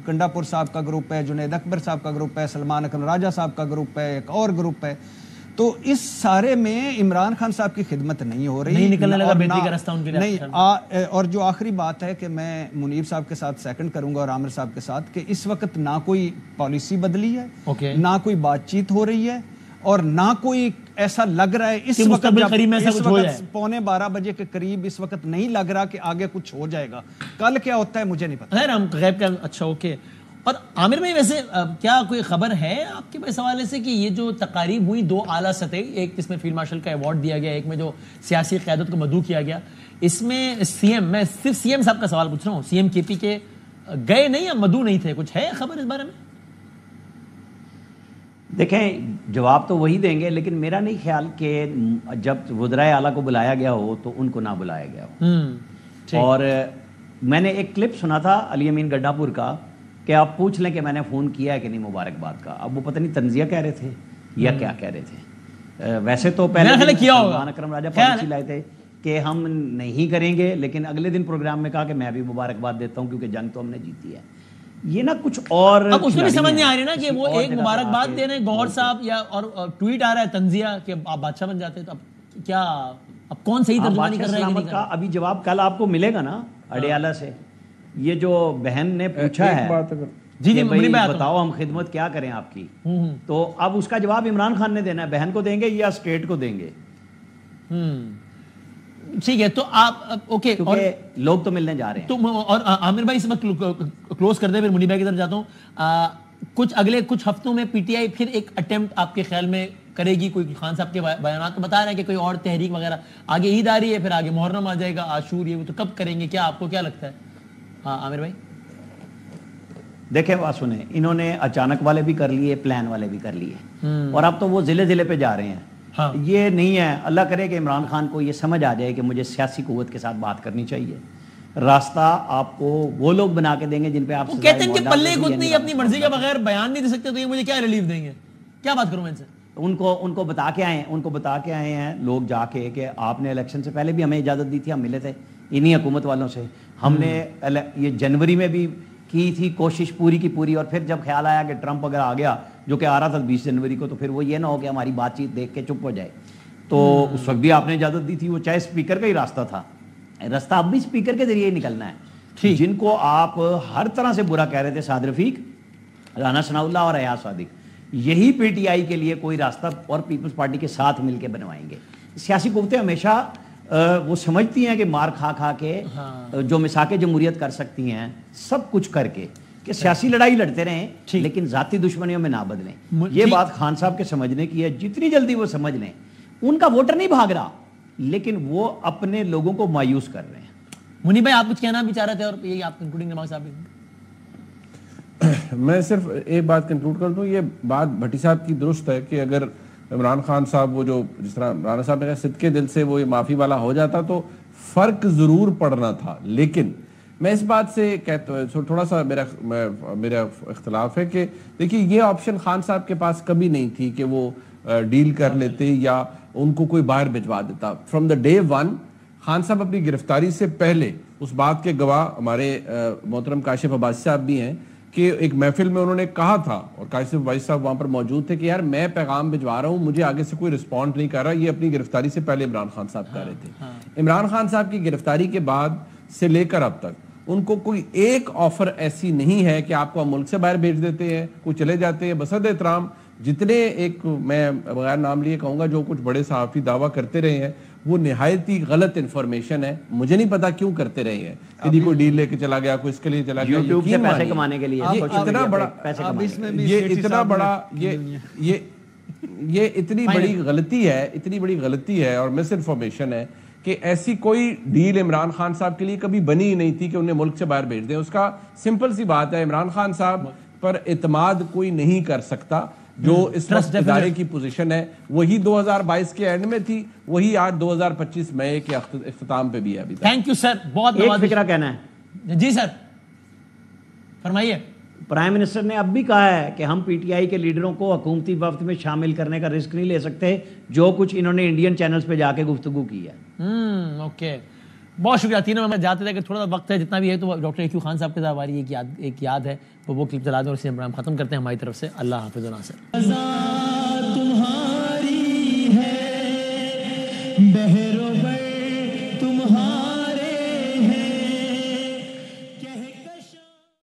گنڈا پور صاحب کا گروپ ہے, جنید اکبر صاحب کا گروپ ہے, سلمان اکرم راجہ صاحب کا گروپ ہے, ایک اور گروپ ہے. تو اس سارے میں عمران خان صاحب کی خدمت نہیں ہو رہی, نہیں نکلنے لگا بہتری کا راستہ ان کے لیے. نہیں, اور جو آخری بات ہے کہ میں منیب صاحب کے ساتھ سیکنڈ کروں گا اور عامر صاحب کے ساتھ, کہ اس وقت نہ کوئی پالیسی بدلی ہے, نہ کوئی بات چیت ہو رہی ہے, اور نہ کوئی ایسا لگ رہا ہے اس وقت 11:45 بجے کے قریب اس وقت نہیں لگ رہا کہ آگے کچھ ہو جائے گا. کل کیا ہوتا ہے مجھے نہیں پتا. خیر ہم غیب کا. اچھا اوکے. اور عامر بھائی ویسے کیا کوئی خبر ہے آپ کے اس حوالے سے کہ یہ جو تقاریب ہوئی دو اعلیٰ سطح, ایک جس میں فیلڈ مارشل کا ایوارڈ دیا گیا, ایک میں جو سیاسی قیادت کو مدعو کیا گیا, اس میں سی ایم, میں صرف سی ایم صاحب کا سوال پوچھ رہا ہوں, سی ایم کے پی کے گئے نہیں یا مدعو نہیں تھے, کچھ ہے خبر اس بارے میں؟ دیکھیں جواب تو وہی دیں گے, لیکن میرا نہیں خیال کہ جب وزرائے اعلیٰ کو بلایا گیا ہو تو ان کو نہ بلایا گیا ہو. اور میں نے ایک کلپ سنا تھا علی امین گڈھا پور کا کہ آپ پوچھ لیں کہ میں نے فون کیا ہے کہ نہیں مبارکباد کا. اب وہ پتہ نہیں تنزیہ کہہ رہے تھے یا کیا کہہ رہے تھے. ویسے تو پہلے سلمان اکرم راجہ پالیسی لائے تھے کہ ہم نہیں کریں گے, لیکن اگلے دن پروگرام میں کہا کہ میں بھی مبارکباد دیتا ہوں کیونکہ جنگ تو ہم نے جیتی ہے. یہ نا کچھ اور اب اس میں بھی سمجھ نہیں آ رہی نا کہ وہ ایک مبارکباد دے رہے ہیں گوہر صاحب, یا اور ٹویٹ آ رہا ہے تنزیہ کہ آپ بادشاہ بن جاتے, تو اب کیا, اب کون صحیح ترجمانی کر رہا ہے کا ابھی جواب کل آپ کو ملے گا نا اڈیالہ سے. یہ جو بہن نے پوچھا ہے جی بتاؤ ہم خدمت کیا کریں آپ کی, تو اب اس کا جواب عمران خان نے دینا ہے. بہن کو دیں گے یا اسٹیٹ کو دیں گے؟ ٹھیک ہے. تو آپ اوکے, اور لوگ تو ملنے جا رہے ہیں. تو اور عامر بھائی اس وقت کلوز کرتے ہیں, پھر منی بھائی کی طرف جاتا ہوں. کچھ اگلے کچھ ہفتوں میں پی ٹی آئی پھر ایک اٹیمپٹ آپ کے خیال میں کرے گی؟ کوئی خان صاحب کے بیانات تو بتا رہے ہیں کہ کوئی اور تحریک وغیرہ, آگے عید آ رہی ہے, پھر آگے محرم آ جائے گا, عاشور, یہ تو کب کریں گے, کیا آپ کو کیا لگتا ہے؟ ہاں عامر بھائی دیکھیں بات سنیں, انہوں نے اچانک والے بھی کر لیے, پلان والے بھی کر لیے, اور اب تو وہ ضلع ضلع پہ جا رہے ہیں. یہ نہیں ہے, اللہ کرے کہ عمران خان کو یہ سمجھ آ جائے کہ مجھے سیاسی قوت کے ساتھ بات کرنی چاہیے. راستہ آپ کو وہ لوگ بنا کے دیں گے جن پہ آپ کہتے ہیں کہ پلے کچھ نہیں, اپنی مرضی کے بغیر بیان نہیں دے سکتے, تو یہ مجھے کیا ریلیف دیں گے, کیا بات کروں میں ان سے؟ ان کو بتا کے آئے ہیں لوگ جا کے کہ آپ نے الیکشن سے پہلے بھی ہمیں اجازت دی تھی, ہم ملے تھے انہی حکومت والوں سے, ہم نے یہ جنوری میں بھی کی تھی کوشش پوری کی پوری, اور پھر جب خیال آیا کہ ٹرمپ اگر آ گیا جو کہ آ رہا تھا 20 جنوری کو, تو پھر وہ یہ نہ ہو کہ ہماری بات چیت دیکھ کے چپ ہو جائے. تو اس وقت بھی آپ نے اجازت دی تھی, وہ چاہے اسپیکر کا ہی راستہ تھا, راستہ اب بھی اسپیکر کے ذریعے ہی نکلنا ہے. جن کو آپ ہر طرح سے برا کہہ رہے تھے, سعد رفیق, رانا ثناء اللہ اور ایاز صادق, یہی پی ٹی آئی کے لیے کوئی راستہ اور پیپلز پارٹی کے ساتھ مل کے بنوائیں گے. سیاسی قوتیں ہمیشہ وہ سمجھتی ہیں کہ مار کھا کھا کے جو مساق جمہوریت کر سکتی ہیں, سب کچھ کر کے کہ سیاسی لڑائی لڑتے رہیں لیکن ذاتی دشمنیوں میں نہ بدلیں. یہ بات خان صاحب کے سمجھنے کی ہے, جتنی جلدی وہ سمجھ لیں. ان کا ووٹر نہیں بھاگ رہا, لیکن وہ اپنے لوگوں کو مایوس کر رہے ہیں. منی بھائی آپ کچھ کہنا بھی چاہ رہے تھے, اور یہی آپ کنکلوڈنگ ریمارکس آپ. میں صرف ایک بات کنکلوڈ کر دوں, یہ بات بھٹی صاحب کی درست ہے کہ اگر عمران خان صاحب وہ جو جس طرح رانا صاحب نے کہا صدقے دل سے وہ معافی والا ہو جاتا تو فرق ضرور پڑنا تھا. لیکن میں اس بات سے کہتا ہوں, تھوڑا سا میرا اختلاف ہے کہ دیکھیے یہ آپشن خان صاحب کے پاس کبھی نہیں تھی کہ وہ ڈیل کر لیتے یا ان کو کوئی باہر بھجوا دیتا. From the day one Khan صاحب اپنی گرفتاری سے پہلے اس بات کے گواہ ہمارے محترم کاشف عباسی صاحب بھی ہیں کہ ایک محفل میں انہوں نے کہا تھا, اور کاشف عباسی صاحب وہاں پر موجود تھے, کہ یار میں پیغام بھجوا رہا ہوں, مجھے آگے سے کوئی رسپونڈ نہیں کر رہا. یہ اپنی گرفتاری سے پہلے عمران خان صاحب کہہ رہے تھے. عمران خان صاحب کی گرفتاری کے بعد سے لے کر اب تک ان کو کوئی ایک آفر ایسی نہیں ہے کہ آپ کو ہم ملک سے باہر بھیج دیتے ہیں, کوئی چلے جاتے ہیں. بصد احترام جتنے ایک میں بغیر نام لیے کہوں گا جو کچھ بڑے صحافی دعویٰ کرتے رہے ہیں وہ نہایت ہی غلط انفارمیشن ہے. مجھے نہیں پتا کیوں کرتے رہے ہیں, کدی کوئی ڈیل لے کے چلا گیا, کوئی اس کے لیے چلا گیا, یوٹیوب سے پیسے کمانے کے لیے, اتنا بڑا یہ اتنی بڑی غلطی ہے اور مس انفارمیشن ہے کہ ایسی کوئی ڈیل عمران خان صاحب کے لیے کبھی بنی ہی نہیں تھی کہ انہیں ملک سے باہر بھیج دیں. اس کا سمپل سی بات ہے, عمران خان صاحب پر اعتماد کوئی نہیں کر سکتا. جو اس وقت ادارے کی پوزیشن ہے وہی 2022 کے اینڈ میں تھی, وہی آج 2025 مئی کے اختتام پہ بھی ہے ابھی تک. تھینک یو سر, بہت ایک فکرہ کہنا ہے. جی سر فرمائیے. پرائم منسٹر نے اب بھی کہا ہے کہ ہم پی ٹی آئی کے لیڈروں کو حکومتی وفد میں شامل کرنے کا رسک نہیں لے سکتے, جو کچھ انہوں نے انڈین چینلز پہ جا کے گفتگو کی ہے. اوکے, بہت شکریہ تینوں. میں جاتے تھے کہ تھوڑا سا وقت ہے جتنا بھی ہے, تو ڈاکٹر ایکیو خان صاحب کے ساتھ ہماری ایک یاد ہے, وہ کلپ چلا دیں اور اسی پروگرام ختم کرتے ہیں ہماری طرف سے. اللہ حافظ و ناصر. تمہاری ہے بہروبر تمہاری